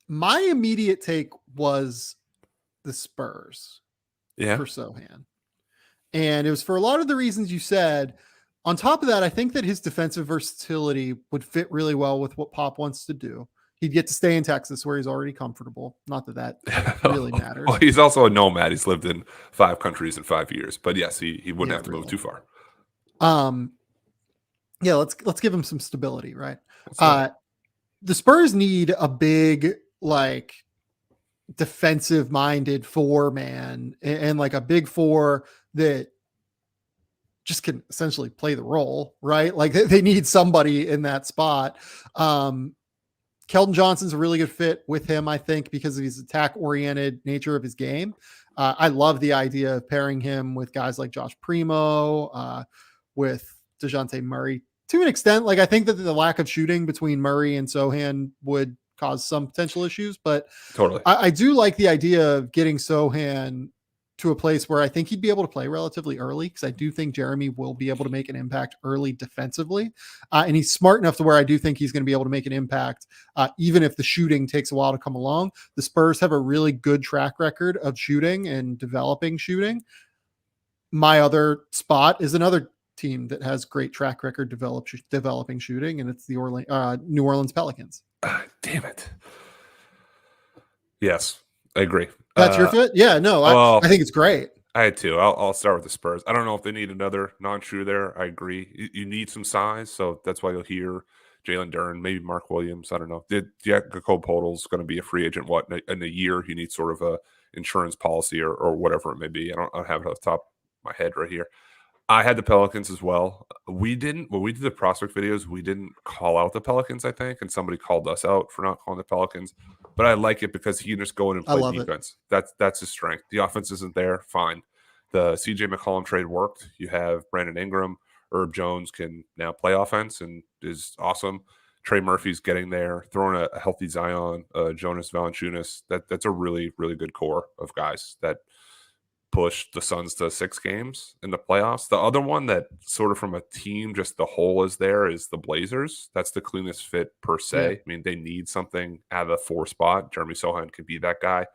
My immediate take was the Spurs for Sohan. And it was for a lot of the reasons you said. On top of that, I think that his defensive versatility would fit really well with what Pop wants to do. He'd get to stay in Texas where he's already comfortable. Not that really matters. Well, he's also a nomad. He's lived in 5 countries in 5 years. But yes, he wouldn't have to move too far. Yeah, let's give him some stability, right? The Spurs need a big, like, defensive minded 4-man and like a big 4 that just can essentially play the role, right? Like they need somebody in that spot. Kelton Johnson's a really good fit with him, I think, because of his attack oriented nature of his game. I love the idea of pairing him with guys like Josh Primo, with Dejounte Murray to an extent. Like, I think that the lack of shooting between Murray and Sohan would cause some potential issues, but totally, I do like the idea of getting Sohan to a place where I think he'd be able to play relatively early, because I do think Jeremy will be able to make an impact early defensively. And he's smart enough to where I do think he's going to be able to make an impact, even if the shooting takes a while to come along. The Spurs have a really good track record of shooting and developing shooting. My other spot is another team that has great track record developing shooting, and it's the New Orleans Pelicans. Damn it. Yes, I agree. That's your fit? Yeah, no, I think it's great. I had to. I'll start with the Spurs. I don't know if they need another non-shooter there. I agree. You need some size, so that's why you'll hear Jalen Duren, maybe Mark Williams. I don't know. Jakob Poeltl's going to be a free agent. In a year? You need sort of a insurance policy or whatever it may be. I don't have it off the top of my head right here. I had the Pelicans as well. When we did the prospect videos, we didn't call out the Pelicans, I think, and somebody called us out for not calling the Pelicans. But I like it because he can just go in and play defense. That's his strength. The offense isn't there, fine. The CJ McCollum trade worked. You have Brandon Ingram. Herb Jones can now play offense and is awesome. Trey Murphy's getting there, throwing a healthy Zion, Jonas Valanciunas. That's a really, really good core of guys that pushed the Suns to 6 games in the playoffs. The other one that sort of from a team, just the whole is there, is the Blazers. That's the cleanest fit per se. Yeah. I mean, they need something out of the 4 spot. Jeremy Sohan could be that guy.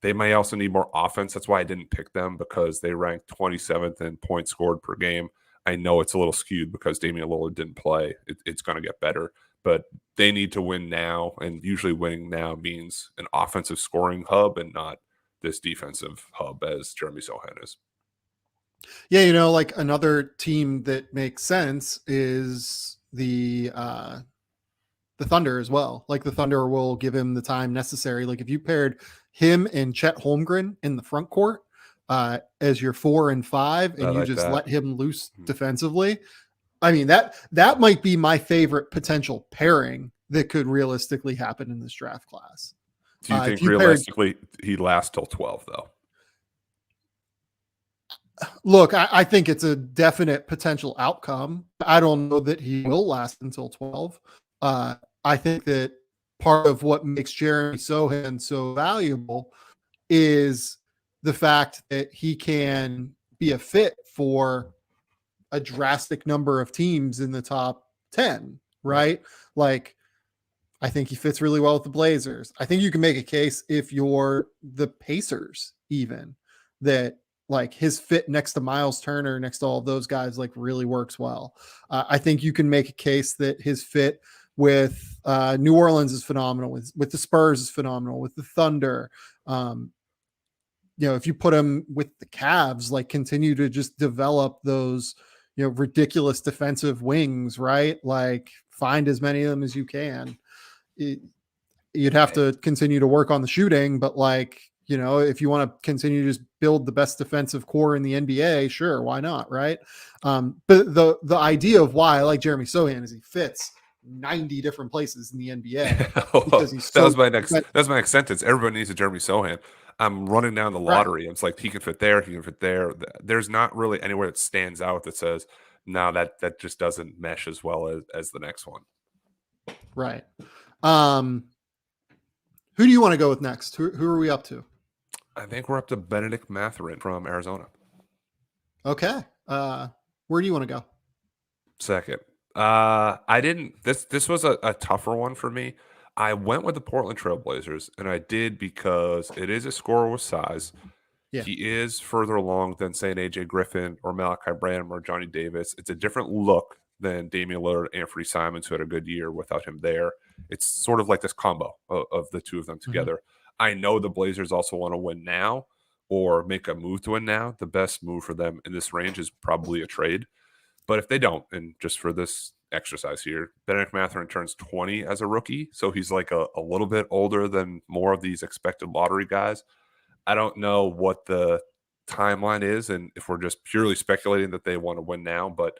They may also need more offense. That's why I didn't pick them, because they ranked 27th in points scored per game. I know it's a little skewed because Damian Lillard didn't play. It's going to get better, but they need to win now. And usually winning now means an offensive scoring hub and not this defensive hub as Jeremy Sohan is. Yeah, like another team that makes sense is the Thunder as well. Like the Thunder will give him the time necessary. Like if you paired him and Chet Holmgren in the front court as your 4 and 5, and you just let him loose defensively, I mean, that might be my favorite potential pairing that could realistically happen in this draft class. Do you think realistically he lasts till 12 though? Look, I think it's a definite potential outcome. I don't know that he will last until 12. I think that part of what makes Jeremy Sohan so valuable is the fact that he can be a fit for a drastic number of teams in the top 10, right? Like, I think he fits really well with the Blazers. I think you can make a case if you're the Pacers, even, that like his fit next to Miles Turner, next to all those guys, like really works well. I think you can make a case that his fit with New Orleans is phenomenal, with the Spurs is phenomenal, with the Thunder. If you put him with the Cavs, like continue to just develop those, ridiculous defensive wings, right? Like find as many of them as you can. You'd have to continue to work on the shooting, but like, if you want to continue to just build the best defensive core in the NBA, sure, why not, right? But the idea of why I like Jeremy Sohan is he fits 90 different places in the NBA. Because he's that was my next sentence. Everybody needs a Jeremy Sohan. I'm running down the lottery. Right. It's like he can fit there, he can fit there. There's not really anywhere that stands out that says, no, that just doesn't mesh as well as the next one. Right. Who do you want to go with next? Who are we up to? I think we're up to Bennedict Mathurin from Arizona. Okay. Where do you want to go? Second. This was a tougher one for me. I went with the Portland Trailblazers, and I did because it is a scorer with size. Yeah. He is further along than, say, an AJ Griffin or Malachi Branham or Johnny Davis. It's a different look than Damian Lillard and Anthony Simons, who had a good year without him there. It's sort of like this combo of the two of them together. Mm-hmm. I know the Blazers also want to win now or make a move to win now. The best move for them in this range is probably a trade. But if they don't, and just for this exercise here, Bennedict Mathurin turns 20 as a rookie, so he's like a little bit older than more of these expected lottery guys. I don't know what the timeline is, and if we're just purely speculating that they want to win now, but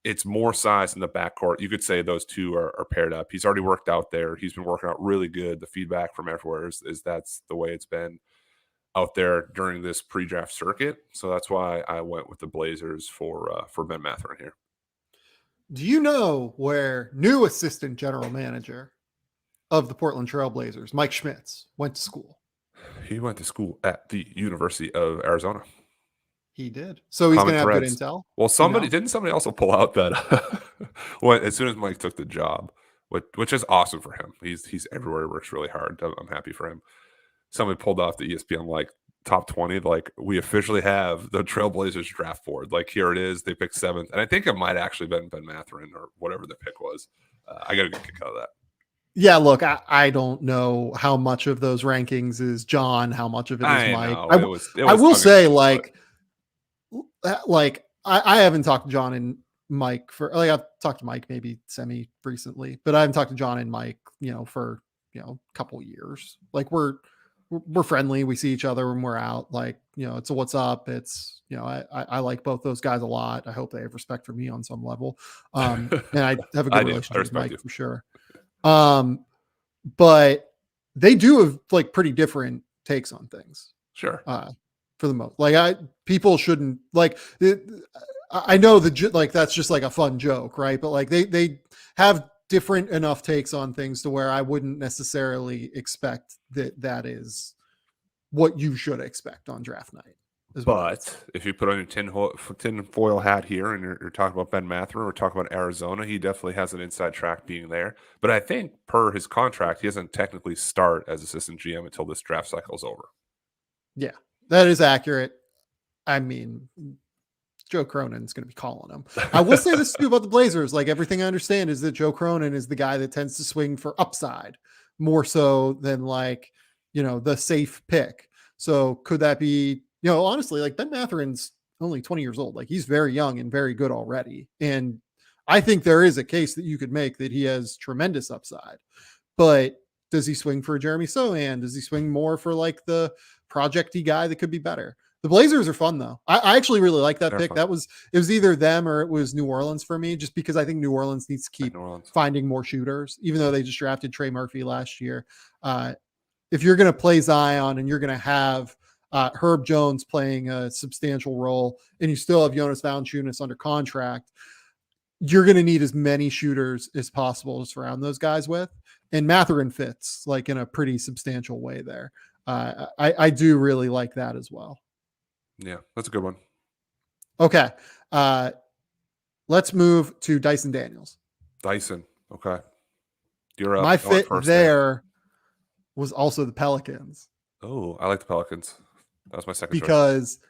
it's more size in the backcourt. You could say those two are paired up. He's already worked out there. He's been working out really good. The feedback from everywhere is that's the way it's been out there during this pre-draft circuit. So that's why I went with the Blazers for Ben Mathurin here. Do you know where new assistant general manager of the Portland Trailblazers, Mike Schmitz, went to school? He went to school at the University of Arizona. He did. So he's going to have good intel. Well, didn't somebody also pull out that as soon as Mike took the job, which is awesome for him. He's everywhere. He works really hard. I'm happy for him. Somebody pulled off the ESPN like top 20. Like, we officially have the Trailblazers draft board. Like, here it is. They picked 7th, and I think it might actually been Ben Mathurin or whatever the pick was. I got a good kick out of that. Yeah, look, I don't know how much of those rankings is John, how much of it is Mike. I will say, I haven't talked to John and Mike I've talked to Mike maybe semi recently, but I haven't talked to John and Mike, for a couple years. Like we're friendly. We see each other when we're out. Like, it's a what's up. It's, I like both those guys a lot. I hope they have respect for me on some level. And I have a good relationship with Mike for sure. But they do have like pretty different takes on things. Sure. For the most, like people shouldn't like I know that's just like a fun joke, right? But like they have different enough takes on things to where I wouldn't necessarily expect that is what you should expect on draft night. But if you put on your tinfoil hat here and you're talking about Ben Mathurin, we're talking about Arizona, he definitely has an inside track being there. But I think per his contract, he doesn't technically start as assistant GM until this draft cycle is over. Yeah, that is accurate. I mean, Joe Cronin's going to be calling him. I will say this too about the Blazers. Like, everything I understand is that Joe Cronin is the guy that tends to swing for upside more so than the safe pick. So could that be, honestly, like Ben Matherin's only 20 years old. Like he's very young and very good already. And I think there is a case that you could make that he has tremendous upside. But does he swing for Jeremy Sohan? Does he swing more for like the projecty guy that could be better? The Blazers are fun though. I actually really like that pick. It was either them or it was New Orleans for me, just because I think New Orleans needs to keep finding more shooters, even though they just drafted Trey Murphy last year. If you're going to play Zion and you're going to have Herb Jones playing a substantial role, and you still have Jonas Valanciunas under contract, you're going to need as many shooters as possible to surround those guys with. And Matherin fits like in a pretty substantial way there. I do really like that as well. Yeah, that's a good one. Okay. Let's move to Dyson Daniels. Dyson. Okay. You're up. My fit there was also the Pelicans. Oh, I like the Pelicans. That was my second because choice.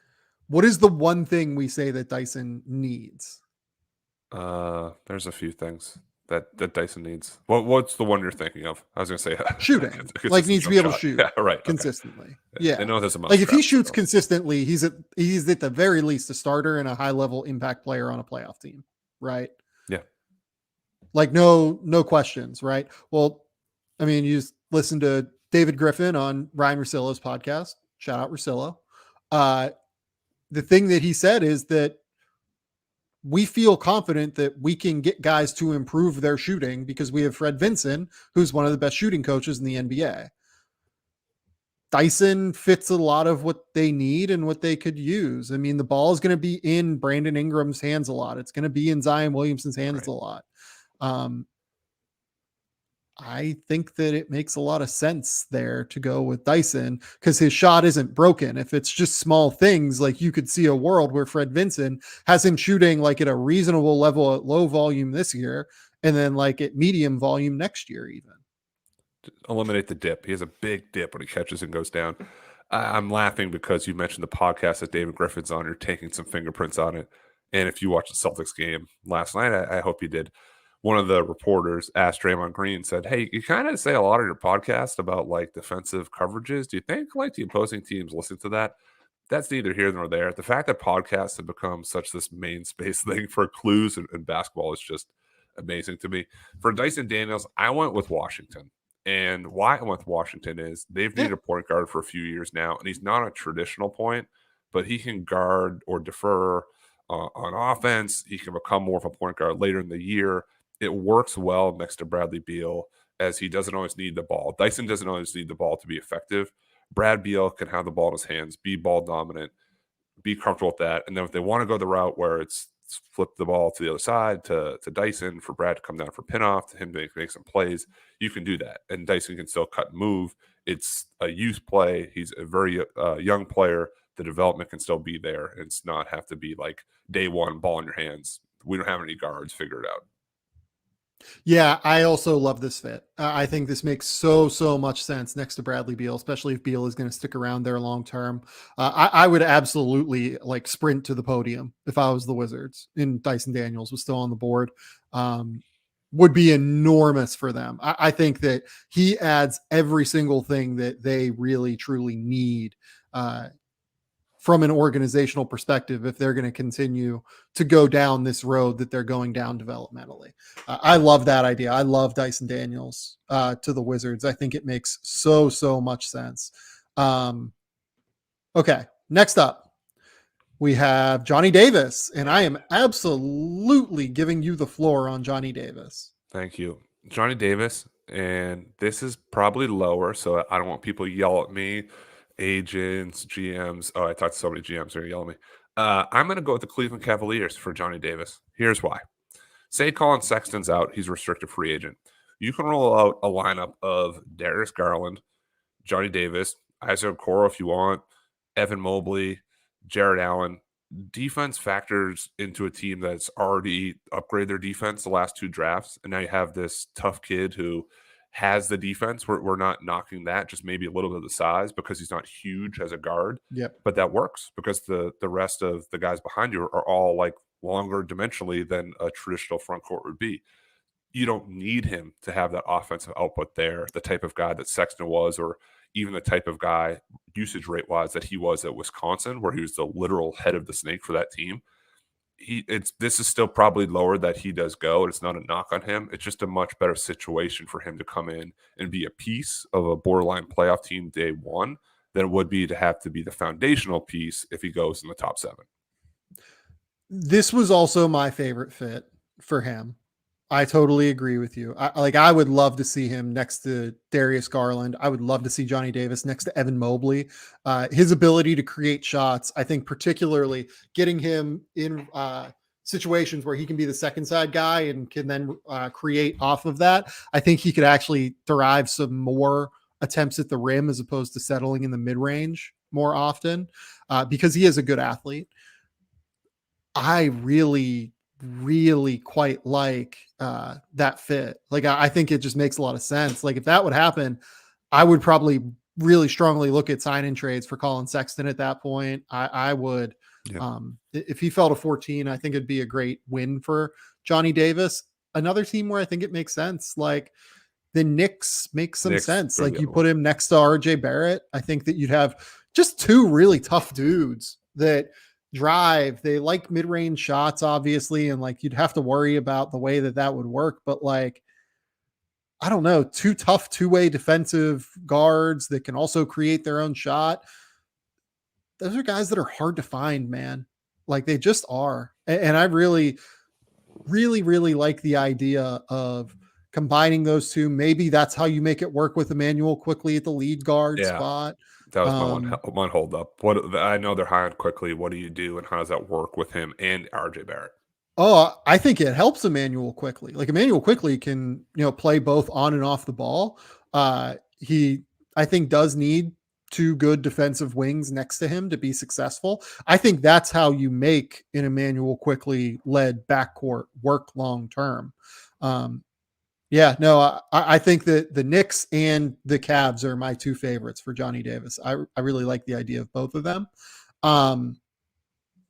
What is the one thing we say that Dyson needs? There's a few things that Dyson needs. What's the one you're thinking of? I was going to say shooting. Like needs to be able to shoot consistently. Okay. Yeah. I know there's a like if he shoots consistently, he's at the very least a starter and a high level impact player on a playoff team, right? Yeah. Like no questions, right? Well, I mean, you just listen to David Griffin on Ryan Russillo's podcast. Shout out Russillo. The thing that he said is that we feel confident that we can get guys to improve their shooting because we have Fred Vinson, who's one of the best shooting coaches in the NBA. Dyson fits a lot of what they need and what they could use. I mean, the ball is going to be in Brandon Ingram's hands a lot. It's going to be in Zion Williamson's hands a lot. I think that it makes a lot of sense there to go with Dyson because his shot isn't broken. If it's just small things, like you could see a world where Fred Vinson has him shooting like at a reasonable level at low volume this year and then like at medium volume next year even. Eliminate the dip. He has a big dip when he catches and goes down. I'm laughing because you mentioned the podcast that David Griffin's on. You're taking some fingerprints on it. And if you watched the Celtics game last night, I hope you did. One of the reporters asked Draymond Green, said, hey, you kind of say a lot of your podcast about like defensive coverages. Do you think like the opposing teams listen to that? That's neither here nor there. The fact that podcasts have become such this main space thing for clues and basketball is just amazing to me. For Dyson Daniels, I went with Washington. And why I went with Washington is they've needed a point guard for a few years now, and he's not a traditional point, but he can guard or defer on offense. He can become more of a point guard later in the year. It works well next to Bradley Beal as he doesn't always need the ball. Dyson doesn't always need the ball to be effective. Brad Beal can have the ball in his hands, be ball dominant, be comfortable with that. And then if they want to go the route where it's flip the ball to the other side to Dyson for Brad to come down for pin-off, to him to make some plays, you can do that. And Dyson can still cut and move. It's a youth play. He's a very young player. The development can still be there. And it's not have to be like day one, ball in your hands. We don't have any guards, figure it out. Yeah, I also love this fit. I think this makes so much sense next to Bradley Beal, especially if Beal is going to stick around there long term. I would absolutely like sprint to the podium if I was the Wizards and Dyson Daniels was still on the board. Would be enormous for them. I think that he adds every single thing that they really truly need from an organizational perspective if they're going to continue to go down this road that they're going down developmentally. I love that idea. I love Dyson Daniels to the Wizards. I think it makes so much sense. Okay, next up, we have Johnny Davis, and I am absolutely giving you the floor on Johnny Davis. Thank you. Johnny Davis, and this is probably lower, so I don't want people to yell at me. Agents, GMs. Oh, I talked to so many GMs. They're yelling at me. I'm going to go with the Cleveland Cavaliers for Johnny Davis. Here's why. Say Colin Sexton's out. He's a restricted free agent. You can roll out a lineup of Darius Garland, Johnny Davis, Isaac Okoro if you want, Evan Mobley, Jared Allen. Defense factors into a team that's already upgraded their defense the last two drafts. And now you have this tough kid who has the defense. We're not knocking that, just maybe a little bit of the size because he's not huge as a guard. Yep. But that works because the rest of the guys behind you are all like longer dimensionally than a traditional front court would be. You don't need him to have that offensive output there, the type of guy that Sexton was, or even the type of guy usage rate wise that he was at Wisconsin, where he was the literal head of the snake for that team. This is still probably lower that he does go. It's not a knock on him. It's just a much better situation for him to come in and be a piece of a borderline playoff team day one than it would be to have to be the foundational piece if he goes in the top 7. This was also my favorite fit for him. I totally agree with you. I would love to see him next to Darius Garland. I would love to see Johnny Davis next to Evan Mobley. His ability to create shots, I think particularly getting him in situations where he can be the second side guy and can then create off of that. I think he could actually derive some more attempts at the rim as opposed to settling in the mid-range more often because he is a good athlete. I really quite like that fit. Like, I think it just makes a lot of sense. Like, if that would happen, I would probably really strongly look at sign-in trades for Colin Sexton at that point. I would, if he fell to 14, I think it'd be a great win for Johnny Davis. Another team where I think it makes sense, like the Knicks makes some sense. Like, you put him next to RJ Barrett. I think that you'd have just two really tough dudes that drive. They like mid-range shots, obviously, and like you'd have to worry about the way that would work. But like, I don't know, two tough two-way defensive guards that can also create their own shot. Those are guys that are hard to find, man. Like, they just are. And I really like the idea of combining those two. Maybe that's how you make it work with Emmanuel Quickly at the lead guard spot. That was my one hold up. What I know they're high on Quickly. What do you do, and how does that work with him and RJ Barrett? Oh, I think it helps Emmanuel Quickly. Like, Emmanuel Quickly can, play both on and off the ball. He, I think, does need two good defensive wings next to him to be successful. I think that's how you make an Emmanuel Quickly led backcourt work long term. I think that the Knicks and the Cavs are my two favorites for Johnny Davis. I really like the idea of both of them.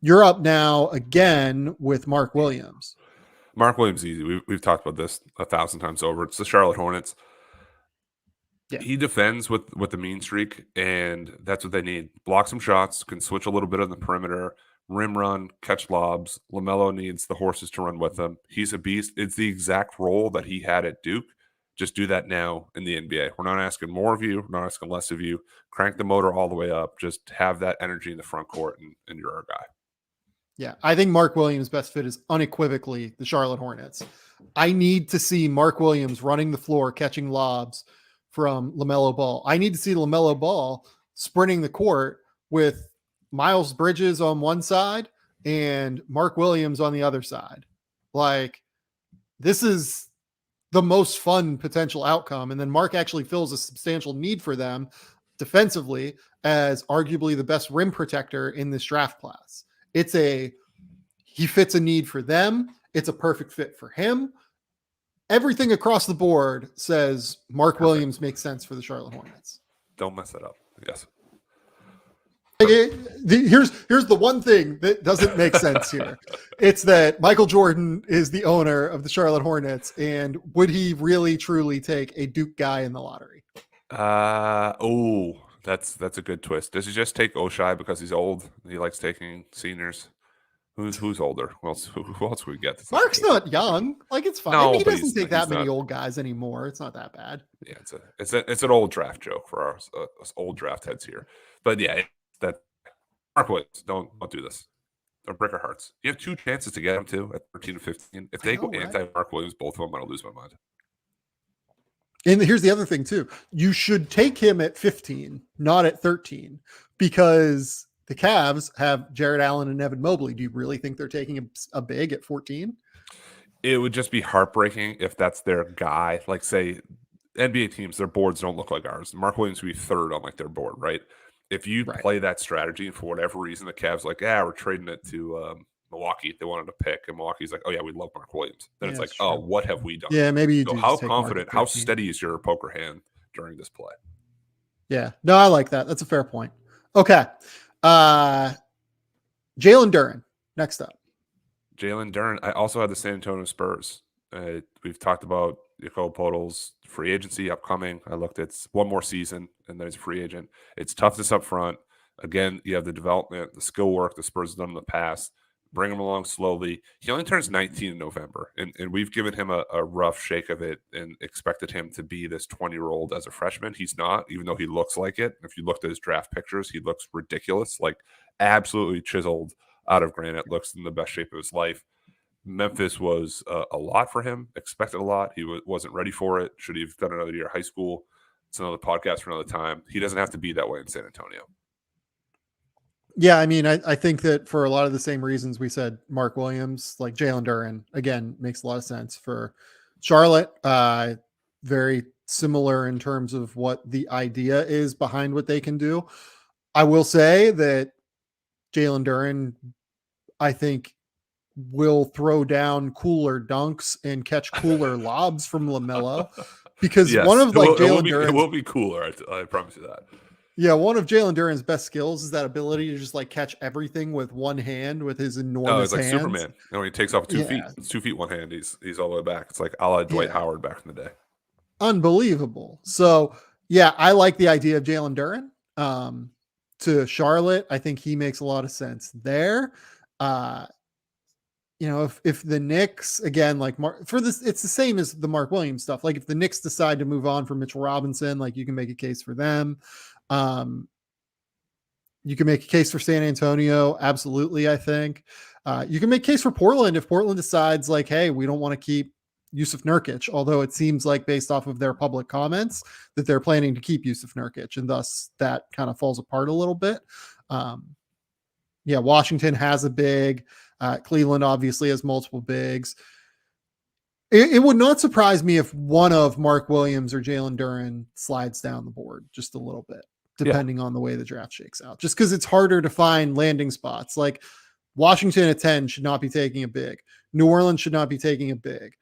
You're up now again with Mark Williams. Mark Williams, easy. We've talked about this 1,000 times over. It's the Charlotte Hornets. Yeah. He defends with the mean streak, and that's what they need. Block some shots, can switch a little bit on the perimeter, rim run, catch lobs. LaMelo needs the horses to run with him. He's a beast. It's the exact role that he had at Duke. Just do that now in the NBA. We're not asking more of you. We're not asking less of you. Crank the motor all the way up. Just have that energy in the front court, and you're our guy. Yeah, I think Mark Williams' best fit is unequivocally the Charlotte Hornets. I need to see Mark Williams running the floor, catching lobs from LaMelo Ball. I need to see LaMelo Ball sprinting the court with Miles Bridges on one side and Mark Williams on the other side. Like, this is the most fun potential outcome. And then Mark actually fills a substantial need for them defensively as arguably the best rim protector in this draft class. He fits a need for them. It's a perfect fit for him. Everything across the board says Mark Williams makes sense for the Charlotte Hornets. Don't mess that up. Yes. Here's the one thing that doesn't make sense here. It's that Michael Jordan is the owner of the Charlotte Hornets, and would he really truly take a Duke guy in the lottery? That's a good twist. Does he just take Oshai because he's old? He likes taking seniors. Who's older? Who else we get? Mark's not young. Like, it's fine. No, he doesn't take that many old guys anymore. It's not that bad. Yeah, it's an old draft joke for our old draft heads here. But yeah, that Mark Williams, don't do this. Don't break our hearts. You have two chances to get him too at 13 and 15. If they go anti-Mark Williams, both of them, I'm gonna lose my mind. And here's the other thing too. You should take him at 15, not at 13, because the Cavs have Jared Allen and Evan Mobley. Do you really think they're taking a big at 14? It would just be heartbreaking if that's their guy. Like, say, NBA teams, their boards don't look like ours. Mark Williams would be third on like their board, right? If you play that strategy and for whatever reason the Cavs like, we're trading it to Milwaukee. They wanted to pick, and Milwaukee's like, oh yeah, we love Mark Williams. Then it's like, oh, what have we done? Yeah, maybe you do. How confident, how steady is your poker hand during this play? Yeah, no, I like that. That's a fair point. Okay. Jalen Duren, next up. Jalen Duren. I also had the San Antonio Spurs. We've talked about Jakob Poeltl's free agency upcoming. I looked at one more season, and then he's a free agent. It's toughness up front. Again, you have the development, the skill work the Spurs have done in the past. Bring him along slowly. He only turns 19 in November, and we've given him a rough shake of it and expected him to be this 20-year-old as a freshman. He's not, even though he looks like it. If you looked at his draft pictures, he looks ridiculous, like absolutely chiseled out of granite, looks in the best shape of his life. Memphis was a lot for him, expected a lot. He wasn't ready for it. Should he have done another year of high school? It's another podcast for another time. He doesn't have to be that way in San Antonio. Yeah, I mean, I think that for a lot of the same reasons we said Mark Williams, like Jalen Duren, again, makes a lot of sense. For Charlotte, very similar in terms of what the idea is behind what they can do. I will say that Jalen Duren, I think, will throw down cooler dunks and catch cooler lobs from LaMelo, because yes, one of like Jalen Duren, it will be cooler. I promise you that. Yeah, one of Jalen Duren's best skills is that ability to just like catch everything with one hand with his enormous it's like hands. Superman. When he takes off 2 feet, it's 2 feet, one hand. He's all the way back. It's like a la Dwight Howard back in the day. Unbelievable. So yeah, I like the idea of Jalen Duren. To Charlotte, I think he makes a lot of sense there. If the Knicks, again, like for this, it's the same as the Mark Williams stuff. Like if the Knicks decide to move on from Mitchell Robinson, like you can make a case for them. You can make a case for San Antonio. Absolutely. I think, you can make a case for Portland. If Portland decides like, hey, we don't want to keep Yusuf Nurkic, although it seems like based off of their public comments that they're planning to keep Yusuf Nurkic, and thus that kind of falls apart a little bit. Washington has a big, Cleveland obviously has multiple bigs. It would not surprise me if one of Mark Williams or Jalen Duren slides down the board just a little bit, depending on the way the draft shakes out, just because it's harder to find landing spots. Like Washington at 10 should not be taking a big. New Orleans should not be taking a big.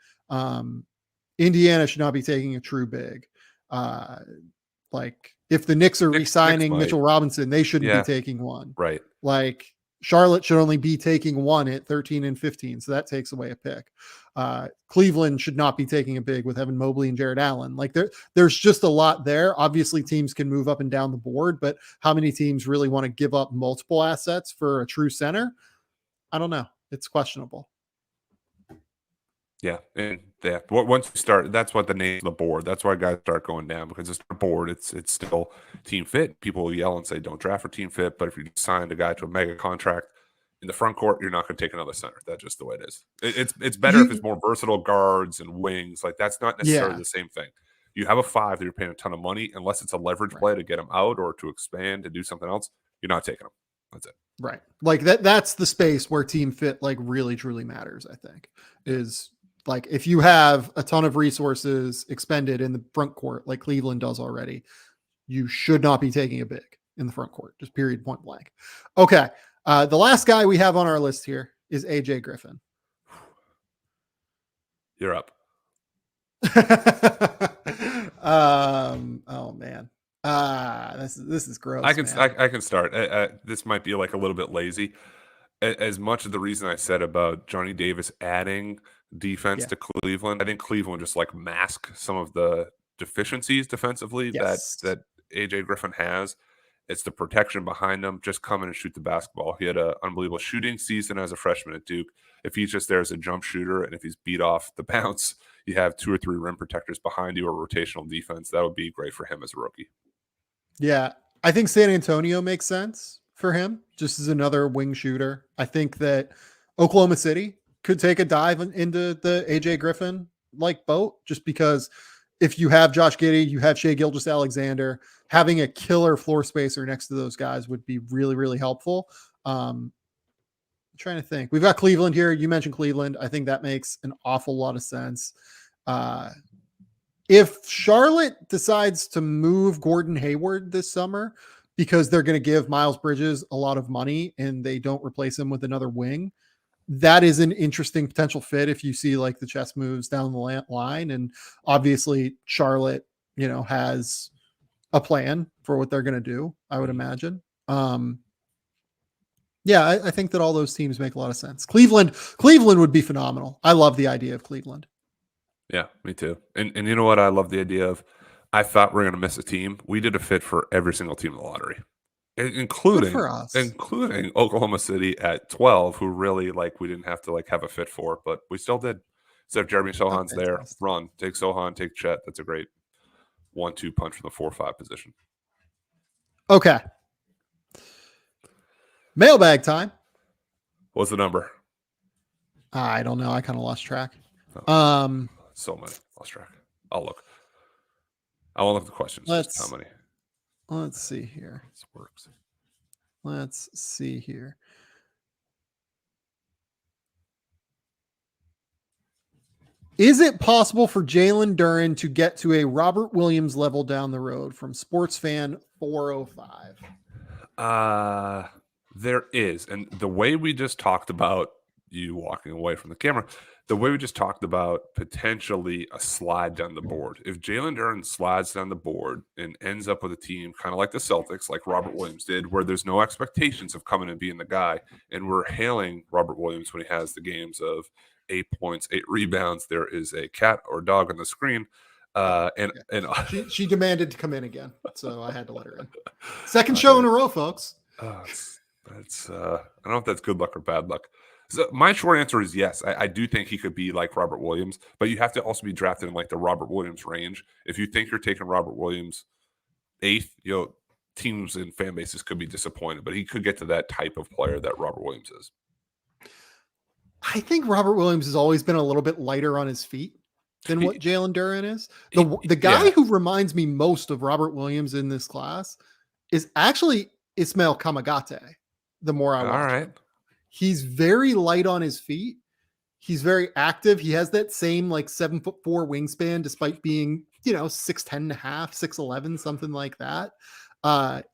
Indiana should not be taking a true big. Like if the Knicks are re-signing Mitchell Robinson, they shouldn't be taking one. Right. Like Charlotte should only be taking one at 13 and 15. So that takes away a pick. Cleveland should not be taking a big with Evan Mobley and Jared Allen. Like there's just a lot there. Obviously teams can move up and down the board, but how many teams really want to give up multiple assets for a true center? I don't know. It's questionable. Yeah, and once you start, that's what the name of the board. That's why guys start going down, because it's a board. It's still team fit. People yell and say don't draft for team fit, but if you signed a guy to a mega contract in the front court, you're not going to take another center. That's just the way it is. It's better if it's more versatile guards and wings. Like that's not necessarily the same thing. You have a 5 that you're paying a ton of money, unless it's a leverage play to get them out or to expand to do something else. You're not taking them. That's it. Right. Like that's the space where team fit like really truly matters. I think is. Like if you have a ton of resources expended in the front court, like Cleveland does already, you should not be taking a big in the front court, just period, point blank. Okay. The last guy we have on our list here is AJ Griffin. You're up. Oh man. This is gross. I can start. This might be like a little bit lazy. As much of the reason I said about Johnny Davis adding defense to Cleveland, I think Cleveland just like mask some of the deficiencies defensively that AJ Griffin has. It's the protection behind him. Just come in and shoot the basketball. He had an unbelievable shooting season as a freshman at Duke. If he's just there as a jump shooter and if he's beat off the bounce, you have 2 or 3 rim protectors behind you or rotational defense. That would be great for him as a rookie. Yeah, I think San Antonio makes sense for him, just as another wing shooter. I think that Oklahoma City could take a dive into the AJ Griffin like boat, just because if you have Josh Giddey, you have Shai Gilgeous-Alexander, having a killer floor spacer next to those guys would be really, really helpful. I'm trying to think. We've got Cleveland here. You mentioned Cleveland. I think that makes an awful lot of sense. If Charlotte decides to move Gordon Hayward this summer because they're going to give Miles Bridges a lot of money and they don't replace him with another wing, that is an interesting potential fit if you see like the chess moves down the line. And obviously Charlotte, has a plan for what they're going to do, I would imagine. I think that all those teams make a lot of sense. Cleveland would be phenomenal. I love the idea of Cleveland. Yeah, me too. And you know what? I love the idea of. I thought we were going to miss a team. We did a fit for every single team in the lottery, Good including for us. Oklahoma City at 12, who really like we didn't have to like have a fit for, but we still did. So if Jeremy Oh, Sohan's there, fantastic. run. Take Sohan, take Chet. That's a great 1-2 punch from the 4-5 position. Okay. Mailbag time. What's the number? I don't know. I kind of lost track. So many. Lost track. I'll look. I won't look at the questions. Just how many. Let's see here. This works. Let's see here. Is it possible for Jalen Duren to get to a Robert Williams level down the road? From Sports Fan 405. There is. And the way we just talked about you walking away from the camera, the way we just talked about potentially a slide down the board. If Jalen Duren slides down the board and ends up with a team kind of like the Celtics, like Robert Williams did, where there's no expectations of coming and being the guy, and we're hailing Robert Williams when he has the games of 8 points, 8 rebounds, there is a cat or dog on the screen. She demanded to come in again, so I had to let her in. Second show in a row, folks. I don't know if that's good luck or bad luck. So my short answer is yes. I do think he could be like Robert Williams, but you have to also be drafted in like the Robert Williams range. If you think you're taking Robert Williams 8th, teams and fan bases could be disappointed, but he could get to that type of player that Robert Williams is. I think Robert Williams has always been a little bit lighter on his feet than what Jalen Duren is. The guy who reminds me most of Robert Williams in this class is actually Ismail Kamagate. The more I watch him. He's very light on his feet. He's very active. He has that same like 7'4" wingspan, despite being, 6'10 and a half, 6'11", something like that. Kamagate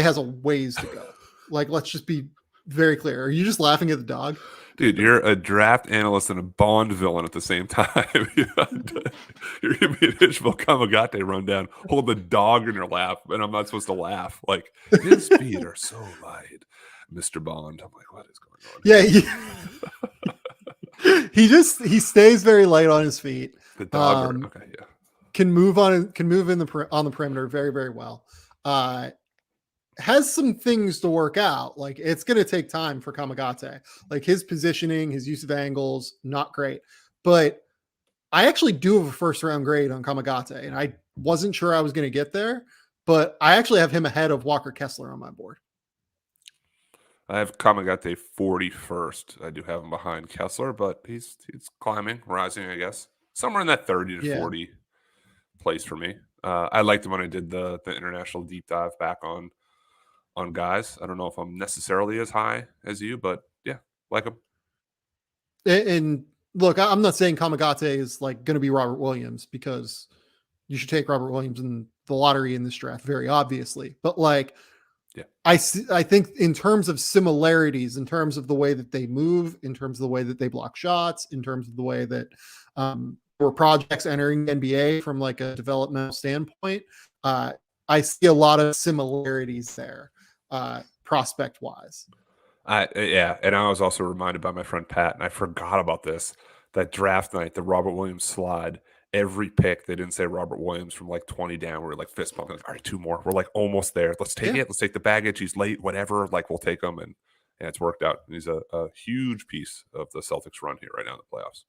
has a ways to go. Like, let's just be very clear. Are you just laughing at the dog? Dude, you're a draft analyst and a Bond villain at the same time. You're giving me an Ishmael Kamagate rundown, hold the dog in your lap, and I'm not supposed to laugh. Like, his feet are so light, Mr. Bond. I'm like, what is going on? Yeah, he stays very light on his feet. The dog, okay, yeah. Can move on the perimeter very, very well. Has some things to work out. Like, it's going to take time for Kamagate. Like, his positioning, his use of angles, not great. But I actually do have a first round grade on Kamagate, and I wasn't sure I was going to get there, but I actually have him ahead of Walker Kessler on my board. I have Kamagate 41st. I do have him behind Kessler, but he's climbing, rising, I guess. Somewhere in that 30 to 40 place for me. I liked him when I did the international deep dive back on guys. I don't know if I'm necessarily as high as you, but yeah, like him. And look, I'm not saying Kamagate is like going to be Robert Williams, because you should take Robert Williams in the lottery in this draft, very obviously. But like, yeah, I think in terms of similarities, in terms of the way that they move, in terms of the way that they block shots, in terms of the way that were projects entering the NBA from like a developmental standpoint, I see a lot of similarities there. Prospect wise. Yeah. And I was also reminded by my friend Pat, and I forgot about this, that draft night, the Robert Williams slide, every pick, they didn't say Robert Williams from like 20 down. We were like fist pumping, like, all right, 2 more. We're like almost there. Let's take it. Let's take the baggage. He's late, whatever. Like, we'll take him. And it's worked out. And he's a huge piece of the Celtics run here right now in the playoffs.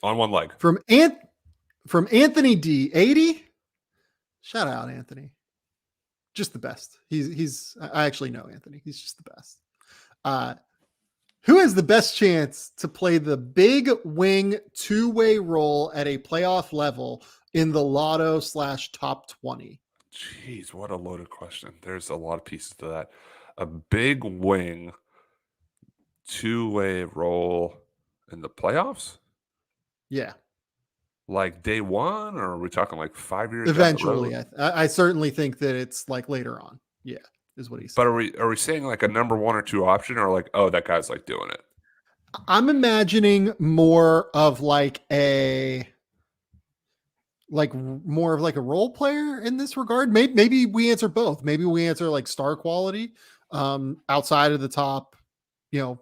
On one leg. From Anthony D, 80. Shout out, Anthony. Just the best. I actually know Anthony. He's just the best. Who has the best chance to play the big wing 2-way role at a playoff level in the lotto/top 20? Jeez, what a loaded question. There's a lot of pieces to that. A big wing 2-way role in the playoffs? Yeah. Like day one, or are we talking like 5 years? Eventually, I certainly think that it's like later on. Yeah, is what he said. But are we saying like a number 1 or 2 option, or like, oh, that guy's like doing it? I'm imagining more of like a role player in this regard. Maybe we answer both. Maybe we answer like star quality outside of the top, 5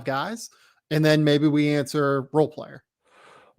guys, and then maybe we answer role player.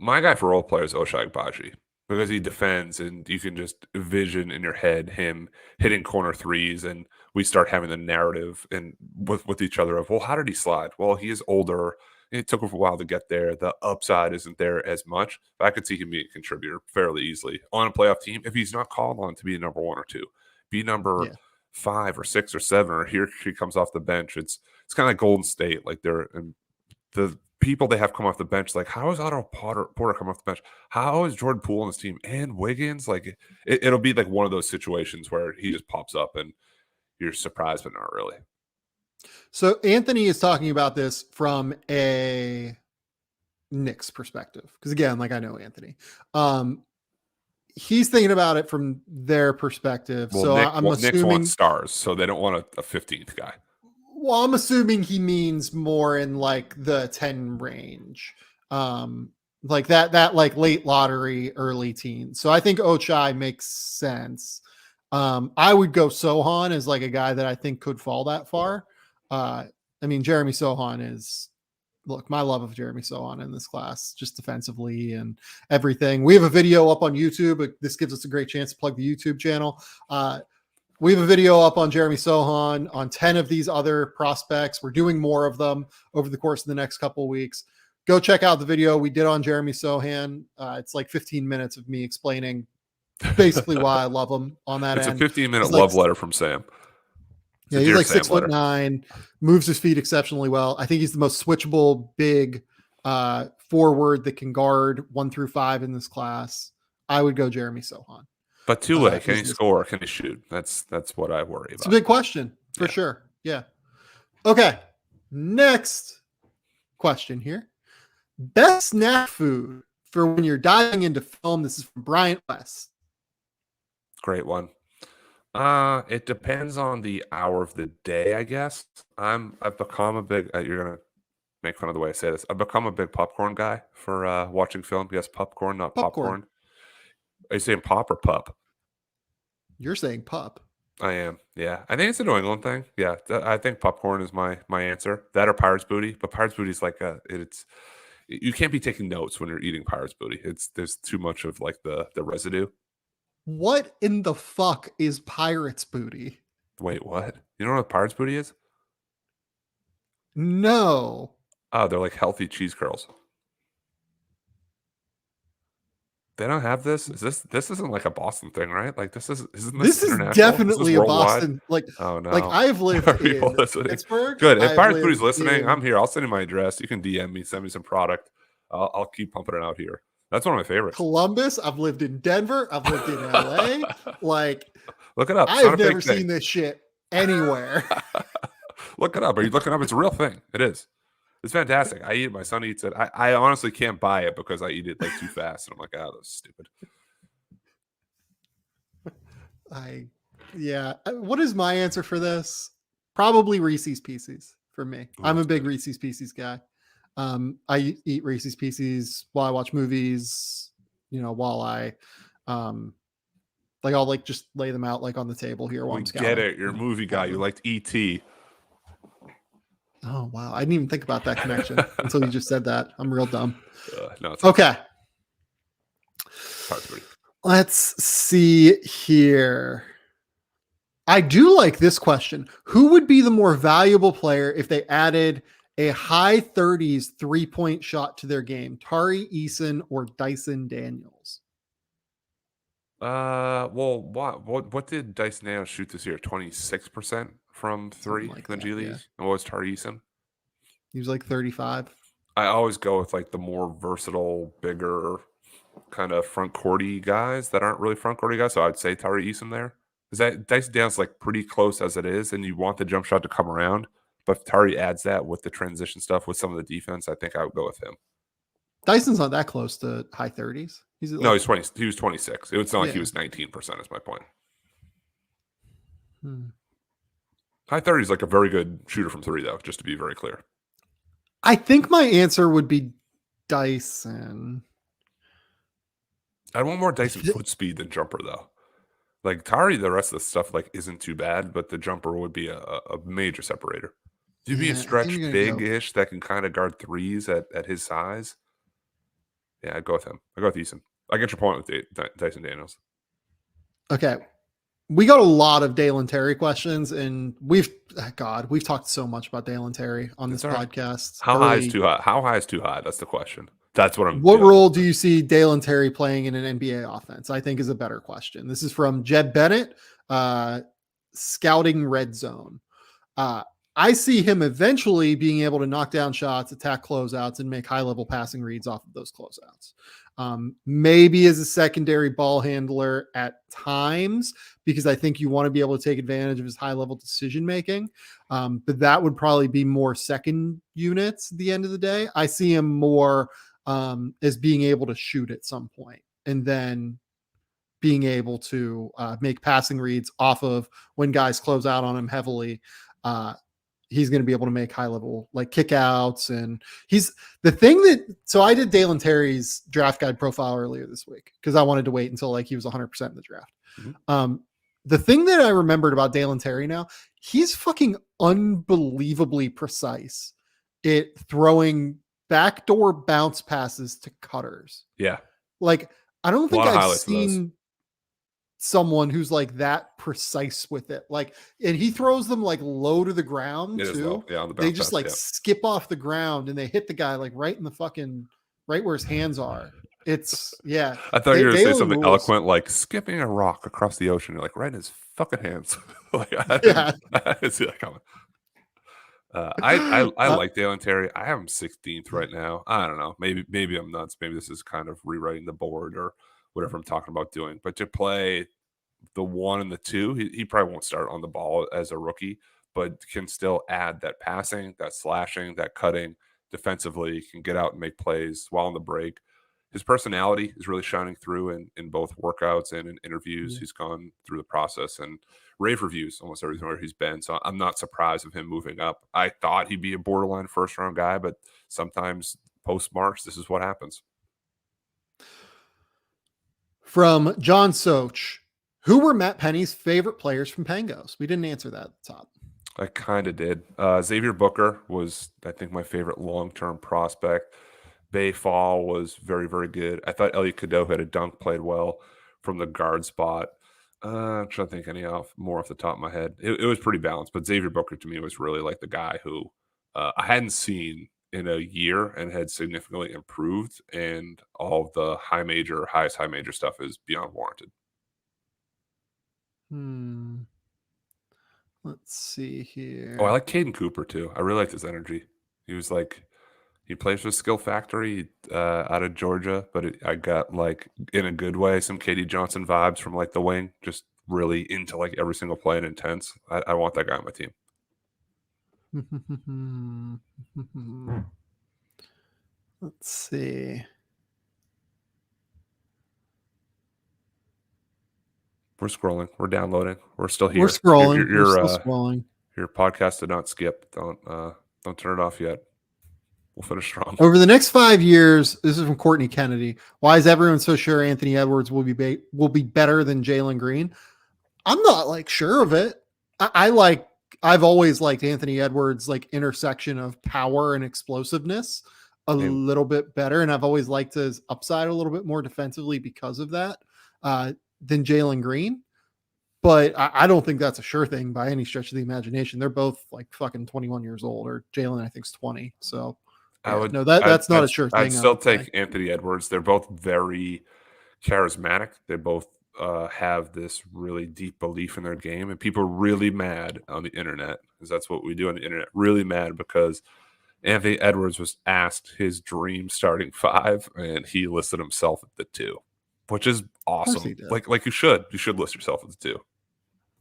My guy for role player is Ochai Agbaji because he defends and you can just vision in your head him hitting corner threes, and we start having the narrative and with each other of, well, how did he slide? Well, he is older. It took him a while to get there. The upside isn't there as much. But I could see him being a contributor fairly easily on a playoff team if he's not called on to be number 1 or 2. Be number 5 or 6 or 7, or here he comes off the bench. It's kind of like Golden State. Like the people they have come off the bench, like how is Otto Porter come off the bench? How is Jordan Poole on this team and Wiggins? Like it'll be like one of those situations where he just pops up and you're surprised, but not really. So Anthony is talking about this from a Knicks perspective. Because again, like I know Anthony. He's thinking about it from their perspective. Well, so I'm assuming Knicks want stars, so they don't want a 15th guy. Well, I'm assuming he means more in like the 10 range. Like that like late lottery, early teen. So I think Ochai makes sense. I would go Sohan as like a guy that I think could fall that far. I mean, Jeremy Sohan is, look, my love of Jeremy Sohan in this class, just defensively and everything. We have a video up on YouTube. This gives us a great chance to plug the YouTube channel. We have a video up on Jeremy Sohan on 10 of these other prospects. We're doing more of them over the course of the next couple of weeks. Go check out the video we did on Jeremy Sohan. It's like 15 minutes of me explaining basically why I love him on that end. It's a 15-minute love letter from Sam. Yeah, he's like 6'9", moves his feet exceptionally well. I think he's the most switchable big forward that can guard 1 through 5 in this class. I would go Jeremy Sohan. But Tule, can he score? Can he shoot? That's what I worry about. It's a big question for sure. Yeah. Okay. Next question here. Best snack food for when you're diving into film. This is from Bryant West. Great one. It depends on the hour of the day, I guess. I've become a big. You're gonna make fun of the way I say this. I've become a big popcorn guy for watching film. Yes, popcorn, not popcorn. Are you saying pop or pup? You're saying pup. I am. Yeah, I think it's a New England thing. Yeah, I think popcorn is my answer. That or Pirate's Booty, but Pirate's Booty is like you can't be taking notes when you're eating Pirate's Booty. There's too much of like the residue. What in the fuck is Pirate's Booty? Wait, what? You know what Pirate's Booty is? No. Oh, they're like healthy cheese curls. They don't have this. This isn't like a Boston thing, right? Like this is definitely a Boston. Like, oh no, like I've lived in Pittsburgh. Good. If Pirate's Booty's listening, I'm here. I'll send you my address. You can DM me, send me some product. I'll keep pumping it out here. That's one of my favorites. Columbus. I've lived in Denver. I've lived in LA. Like, look it up. I've never seen this shit anywhere. Look it up. Are you looking up? It's a real thing. It is. It's fantastic. I eat it. My son eats it. I honestly can't buy it because I eat it like too fast, and I'm like, oh, that's stupid. What is my answer for this? Probably Reese's Pieces for me. Ooh, I'm a big Reese's Pieces guy. I eat Reese's Pieces while I watch movies. While I, I'll like just lay them out like on the table here. We get it. You're a movie guy. You liked E.T. Oh, wow. I didn't even think about that connection until you just said that. I'm real dumb. No, it's okay. Let's see here. I do like this question. Who would be the more valuable player if they added a high 30s 3-point shot to their game? Tari, Eason, or Dyson Daniels? Well, what did Dyson Daniels shoot this year? 26% from 3 in the G League. Yeah. And what was Tari Eason? He was like 35. I always go with like the more versatile, bigger, kind of front courty guys that aren't really front courty guys. So I'd say Tari Eason there. Is that Dyson Daniels like pretty close as it is, and you want the jump shot to come around, but if Tari adds that with the transition stuff with some of the defense, I think I would go with him. Dyson's not that close to high 30s. He's 20. He was 26. It was not like he was 19%. Is my point. High 30s like a very good shooter from 3, though. Just to be very clear. I think my answer would be Dyson. I want more Dyson foot speed than jumper, though. Like Tari, the rest of the stuff like isn't too bad, but the jumper would be a major separator. You'd be a stretch big-ish that can kind of guard threes at his size. Yeah, I'd go with him. I go with Eason. I get your point with Dyson Daniels. Okay. We got a lot of Dalen Terry questions, and we've talked so much about Dalen Terry on this podcast. How high is too high? How high is too high? That's the question. That's what I'm. What role do you see Dalen Terry playing in an NBA offense? I think is a better question. This is from Jed Bennett, Scouting Red Zone. I see him eventually being able to knock down shots, attack closeouts, and make high-level passing reads off of those closeouts. Maybe as a secondary ball handler at times, because I think you want to be able to take advantage of his high-level decision-making. But that would probably be more second units at the end of the day. I see him more as being able to shoot at some point and then being able to make passing reads off of when guys close out on him heavily. He's going to be able to make high level like kickouts. And he's the thing that, so I did Dalen Terry's draft guide profile earlier this week because I wanted to wait until like he was 100% in the draft. Mm-hmm. The thing that I remembered about Dalen Terry now, he's fucking unbelievably precise at throwing backdoor bounce passes to cutters. Yeah. Like, I don't think I've seen someone who's like that precise with it. Like, and he throws them like low to the ground too. Yeah, they just like skip off the ground and they hit the guy like right in the fucking right where his hands are. It's yeah. I thought you were going to say something eloquent like skipping a rock across the ocean. You're like right in his fucking hands. Like, I didn't see that coming. I like Dalen Terry. I have him 16th right now. I don't know. Maybe I'm nuts. Maybe this is kind of rewriting the board or whatever I'm talking about doing. But to play the 1 and the 2, he probably won't start on the ball as a rookie, but can still add that passing, that slashing, that cutting defensively. He can get out and make plays while on the break. His personality is really shining through in both workouts and in interviews. He's gone through the process and rave reviews almost everywhere he's been. So I'm not surprised of him moving up. I thought he'd be a borderline first-round guy, but sometimes post-March, this is what happens. From John Soch, who were Matt Pennie's favorite players from Pangos? We didn't answer that at the top. I kind of did. Xavier Booker was, I think, my favorite long-term prospect. Bay Fall was very, very good. I thought Elliot Cadeau had a dunk, played well from the guard spot. I'm trying to think more off the top of my head. It was pretty balanced, but Xavier Booker to me was really like the guy who I hadn't seen in a year and had significantly improved, and all of the highest high major stuff is beyond warranted. Let's see here. Oh, I like Caden Cooper too. I really liked his energy. He was like, he plays for Skill Factory out of Georgia, but I got like in a good way some KD Johnson vibes from like the wing, just really into like every single play and intense. I want that guy on my team. Let's see. We're scrolling. We're downloading. We're still here. We're scrolling. We're still scrolling. Your podcast did not skip. Don't turn it off yet. We'll finish strong. Over the next 5 years, this is from Courtney Kennedy. Why is everyone so sure Anthony Edwards will be better than Jalen Green? I'm not like sure of it. I've always liked Anthony Edwards' like intersection of power and explosiveness a little bit better, and I've always liked his upside a little bit more defensively because of that than Jalen Green. But I don't think that's a sure thing by any stretch of the imagination. They're both like fucking 21 years old, or Jalen I think is 20. So that's not a sure thing. I'd still take Anthony Edwards. They're both very charismatic. They both have this really deep belief in their game, and people are really mad on the internet, because that's what we do on the internet. Really mad because Anthony Edwards was asked his dream starting 5, and he listed himself at the 2, which is awesome. Like you should list yourself at the 2.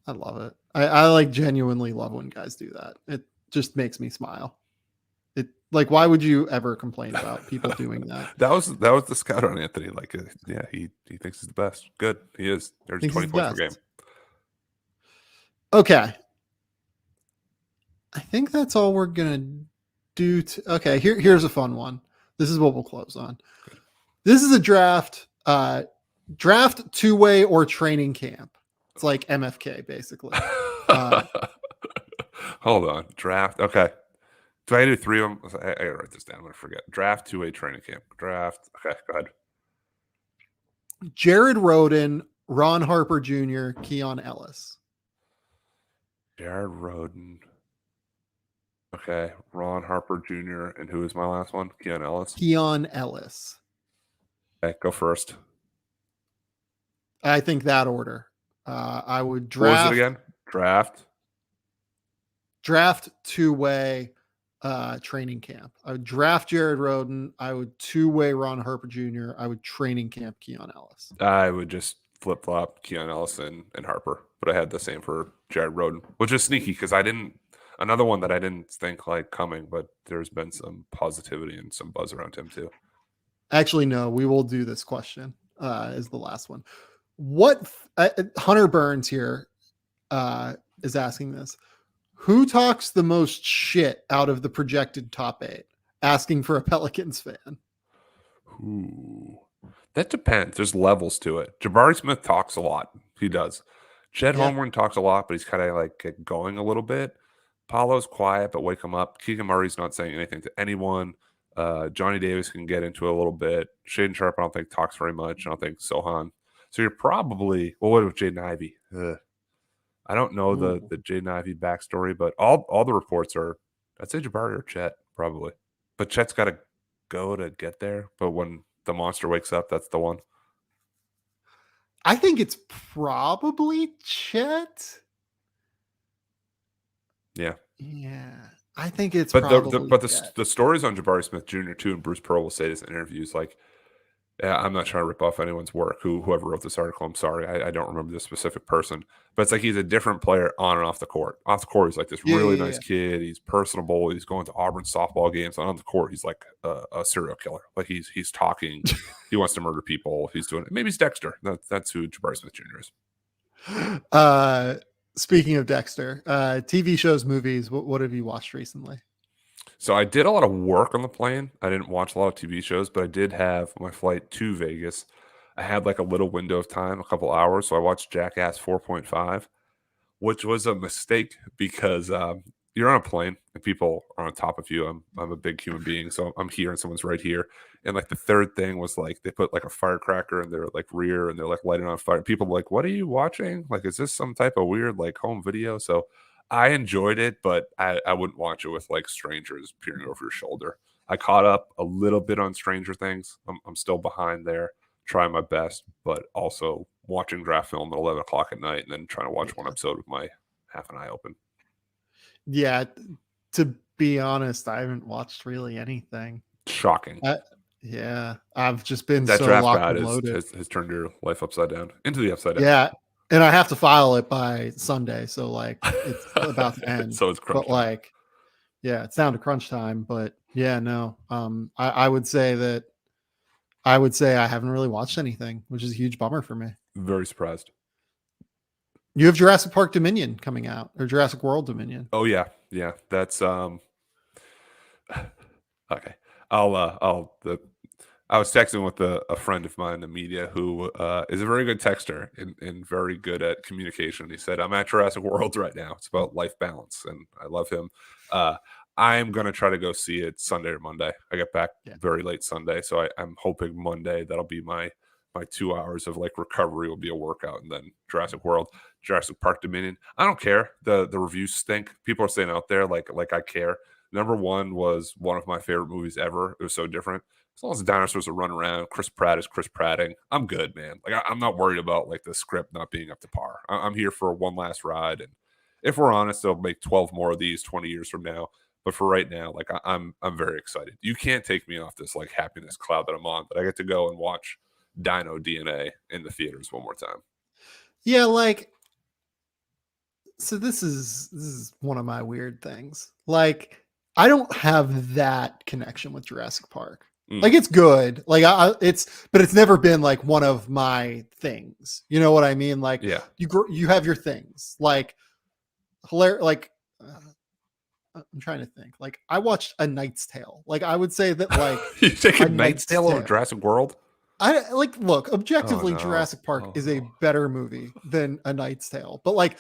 I love it. I like genuinely love when guys do that. It just makes me smile. Like, why would you ever complain about people doing that? that was the scout on Anthony. Like, yeah, he thinks he's the best. Good, he is. There's 20 points per game. Okay, I think that's all we're gonna do. Okay, here's a fun one. This is what we'll close on. Good. This is a draft 2-way or training camp. It's like MFK basically. Hold on, draft. Okay. Do I do 3 of them? I gotta write this down. I'm gonna forget. Draft, 2A training camp. Draft. Okay, go ahead. Jared Rhoden, Ron Harper Jr., Keon Ellis. Jared Rhoden. Okay, Ron Harper Jr. And who is my last one? Keon Ellis. Keon Ellis. Okay, go first. I think that order. I would What was it again? Draft 2-way training camp. I would draft Jared Rhoden. I would 2-way Ron Harper Jr. I would training camp Keon Ellis. I would just flip flop Keon Ellis and Harper, but I had the same for Jared Rhoden, which is sneaky because another one that I didn't think like coming, but there's been some positivity and some buzz around him too. Actually, no, we will do this question as the last one. What Hunter Burns here is asking this. Who talks the most shit out of the projected top 8? Asking for a Pelicans fan. Ooh, that depends. There's levels to it. Jabari Smith talks a lot. He does. Chet Holmgren talks a lot, but he's kind of like going a little bit. Paulo's quiet, but wake him up. Keegan Murray's not saying anything to anyone. Johnny Davis can get into it a little bit. Shaden Sharp, I don't think talks very much. I don't think Sohan. So you're probably what with Jaden Ivey? I don't know the Jaden Ivey backstory, but all the reports are, I'd say Jabari or Chet probably. But Chet's got to go to get there. But when the monster wakes up, that's the one. I think it's probably Chet. Yeah. I think it's but probably the stories on Jabari Smith Jr. too, and Bruce Pearl will say this in interviews, like, I'm not trying to rip off anyone's work. Whoever wrote this article, I'm sorry, I don't remember the specific person, but it's like he's a different player on and off the court. Off the court, he's like this really nice kid. He's personable. He's going to Auburn softball games. On the court, he's like a serial killer. Like he's talking. He wants to murder people. He's doing it. Maybe he's Dexter. That's who Jabari Smith Jr. is. Speaking of Dexter, TV shows, movies, what have you watched recently? So I did a lot of work on the plane. I didn't watch a lot of TV shows, but I did have my flight to Vegas. I had like a little window of time, a couple hours. So I watched Jackass 4.5, which was a mistake because you're on a plane and people are on top of you. I'm a big human being, so I'm here and someone's right here. And like the third thing was like they put like a firecracker in their like rear and they're like lighting on fire. People were like, what are you watching? Like, is this some type of weird like home video? So I enjoyed it, but I wouldn't watch it with like strangers peering over your shoulder. I caught up a little bit on Stranger Things. I'm still behind there, trying my best, but also watching draft film at 11 o'clock at night and then trying to watch one episode with my half an eye open. Yeah, to be honest, I haven't watched really anything. Shocking. I've just been that so draft locked guide and loaded. Has turned your life upside down into the upside down. Yeah, and I have to file it by Sunday, so like it's about to end. So it's crunch time. Like, yeah, it's down to crunch time. But yeah, no, I would say I haven't really watched anything, which is a huge bummer for me. Very surprised. You have Jurassic Park Dominion coming out, or Jurassic World Dominion. Oh yeah. That's okay. I was texting with a friend of mine in the media who is a very good texter and very good at communication. He said, I'm at Jurassic World right now. It's about life balance, and I love him. I'm going to try to go see it Sunday or Monday. I get back very late Sunday, so I'm hoping Monday that'll be my 2 hours of like recovery will be a workout, and then Jurassic World, Jurassic Park Dominion. I don't care. The reviews stink. People are saying out there like I care. Number one was one of my favorite movies ever. It was so different. As long as the dinosaurs are running around, Chris Pratt is Chris Pratting, I'm good, man. Like I'm not worried about like the script not being up to par. I'm here for one last ride, and if we're honest, they'll make 12 more of these 20 years from now. But for right now, like I'm very excited. You can't take me off this like happiness cloud that I'm on. But I get to go and watch Dino DNA in the theaters one more time. Yeah, like so this is one of my weird things. Like I don't have that connection with Jurassic Park. Like it's good. Like but it's never been like one of my things. You know what I mean? Like you have your things. Like hilarious. Like I'm trying to think. Like I watched A Knight's Tale. Like I would say that like you take A Knight's Tale over Jurassic World. I like look objectively. Jurassic Park is a better movie than A Knight's Tale. But like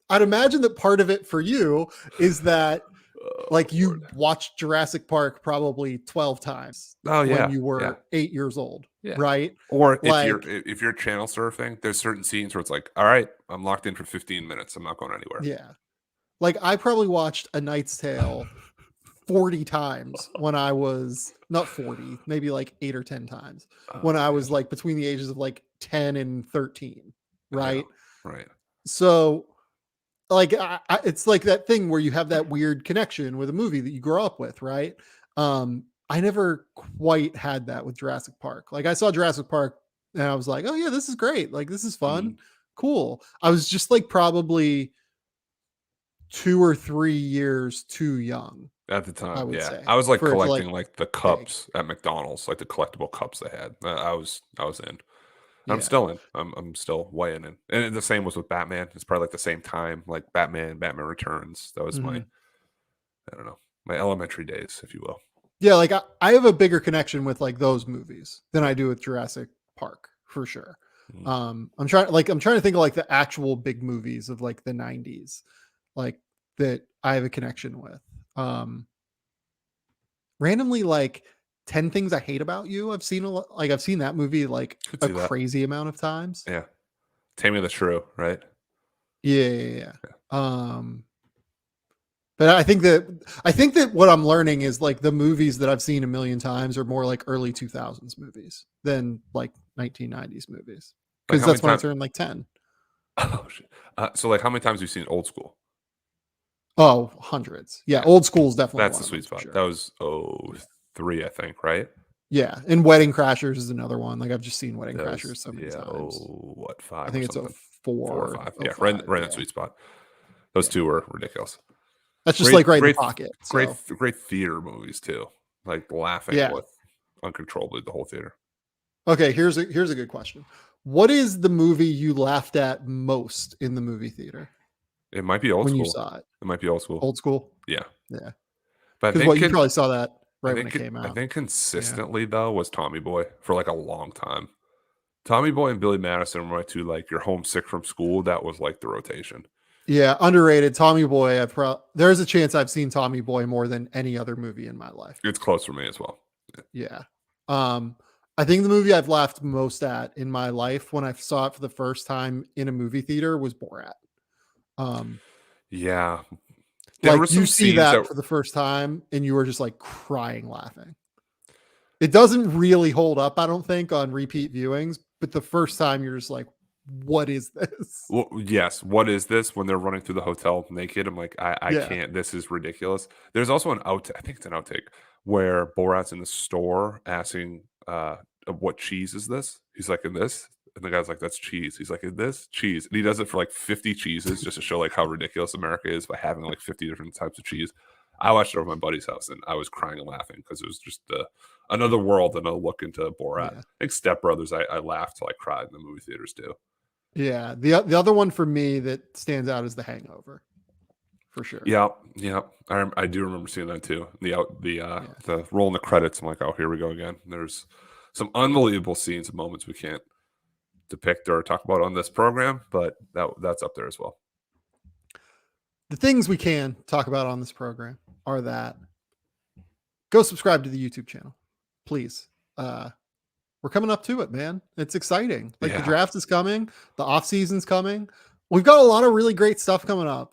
I'd imagine that part of it for you is that Like you Lord. watched Jurassic Park probably 12 times Oh yeah, when you were yeah, 8 years old, yeah. right? Or Like, if you're channel surfing, there's certain scenes where it's like, all right, I'm locked in for 15 minutes. I'm not going anywhere. yeah. Like I probably watched A Knight's Tale 40 times when I was not 40, maybe like 8 or 10 times when Oh I man, was like between the ages of like 10 and 13, yeah, right? right. So like it's like that thing where you have that weird connection with a movie that you grow up with, right? I never quite had that with Jurassic Park. Like I saw Jurassic Park and I was like, oh yeah, this is great. Like this is fun. Mhm. Cool. I was just like probably 2 or 3 years too young, At the I time, would yeah, say, I was like for it to like collecting like the dig. cups at McDonald's, like the collectible cups they had. I was in. I'm Yeah. still in. I'm still weighing in. And the same was with Batman. It's probably like the same time, like Batman Returns. That was my, Mhm. I don't know, my elementary days, if you will. Yeah, like I have a bigger connection with like those movies than I do with Jurassic Park for sure. Mm. I'm trying to think of like the actual big movies of like the 90s, like that I have a connection with. Randomly like 10 Things I Hate About You. I've seen I've seen that movie like Could a see that. crazy amount of times. Yeah. Taming the Shrew, right? Yeah, yeah, yeah. Yeah. But I think that what I'm learning is like the movies that I've seen a million times are more like early 2000s movies than like 1990s movies Like because how many that's when I times? turned like 10. Oh shit. So like how many times have you seen Old School? Oh, hundreds. Yeah, Yeah, old school is definitely that's one the of them sweet for spot. That sure. was Yeah. 03, I think, right? Yeah, and Wedding Crashers is another one. Like I've just seen Wedding That was Crashers so many yeah, times. what, I 5 or think it's something? 4 or 04, 5. oh Yeah, right, five. right in that Yeah. sweet spot. Those Yeah. two were ridiculous. That's just like right in the pocket. So, Great theater movies too. Like laughing yeah. with uncontrollably the whole theater. Okay, here's a good question. What is the movie you laughed at most in the movie theater It might be Old when you School. saw it? It might be Old School. Old School? Yeah. Yeah. But Because what you probably saw that right when it came I out. think Yeah. consistently though was Tommy Boy for like a long time. Tommy Boy and Billy Madison were my two, like you're homesick from school. That was like the rotation. Yeah, underrated. Tommy Boy. There's a chance I've seen Tommy Boy more than any other movie in my life. It's close for me as well. Yeah. Um, I think the movie I've laughed most at in my life when I saw it for the first time in a movie theater was Borat. Um, Yeah. There were like you some see scenes that that for the first time and you were just like crying laughing. It doesn't really hold up, I don't think, on repeat viewings, but the first time you're just like, what is this? well, yes. What is this when they're running through the hotel naked? I'm like, I Yeah. can't. This is ridiculous. There's also an outtake. I think it's an outtake where Borat's in the store asking, "What cheese is this?" He's like, "In this," and the guy's like, "That's cheese." He's like, "In this cheese," and he does it for like 50 cheeses just to show like how ridiculous America is by having like 50 different types of cheese. I watched it over my buddy's house and I was crying and laughing because it was just another world, another look into Borat. Yeah. I think Step Brothers, I laughed till I cried in the movie theaters too. Yeah. The other one for me that stands out is The Hangover, for sure. Yeah, yeah, I do remember seeing that too. Yeah. The roll in the credits. I'm like, oh, here we go again. There's some unbelievable scenes and moments we can't depict or talk about on this program, but that's up there as well. The things we can talk about on this program are that go subscribe to the YouTube channel, please. We're coming up to it, man. It's exciting. Like the Yeah, draft is coming, the off season's coming. We've got a lot of really great stuff coming up.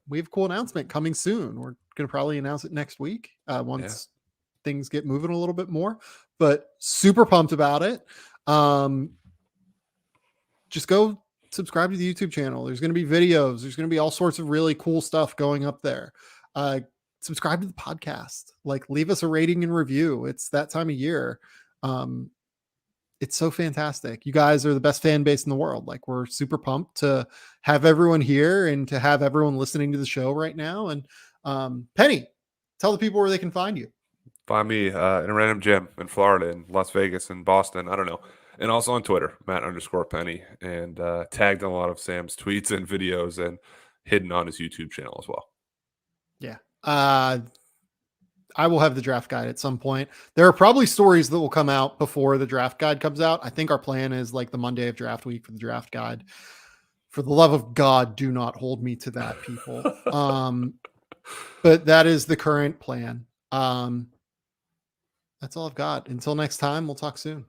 We have a cool announcement coming soon. We're gonna probably announce it next week yeah. once things get moving a little bit more. But super pumped about it. Just go subscribe to the YouTube channel. There's going to be videos. There's going to be all sorts of really cool stuff going up there. Subscribe to the podcast. Like, leave us a rating and review. It's that time of year. It's so fantastic. You guys are the best fan base in the world. Like, we're super pumped to have everyone here and to have everyone listening to the show right now. And Pennie, tell the people where they can find you. Find me in a random gym in Florida, in Las Vegas, in Boston. I don't know. And also on Twitter, Matt_Pennie, and tagged in a lot of Sam's tweets and videos and hidden on his YouTube channel as well. Yeah. I will have the draft guide at some point. There are probably stories that will come out before the draft guide comes out. I think our plan is like the Monday of draft week for the draft guide. For the love of God, do not hold me to that, people. But that is the current plan. That's all I've got. Until next time, we'll talk soon.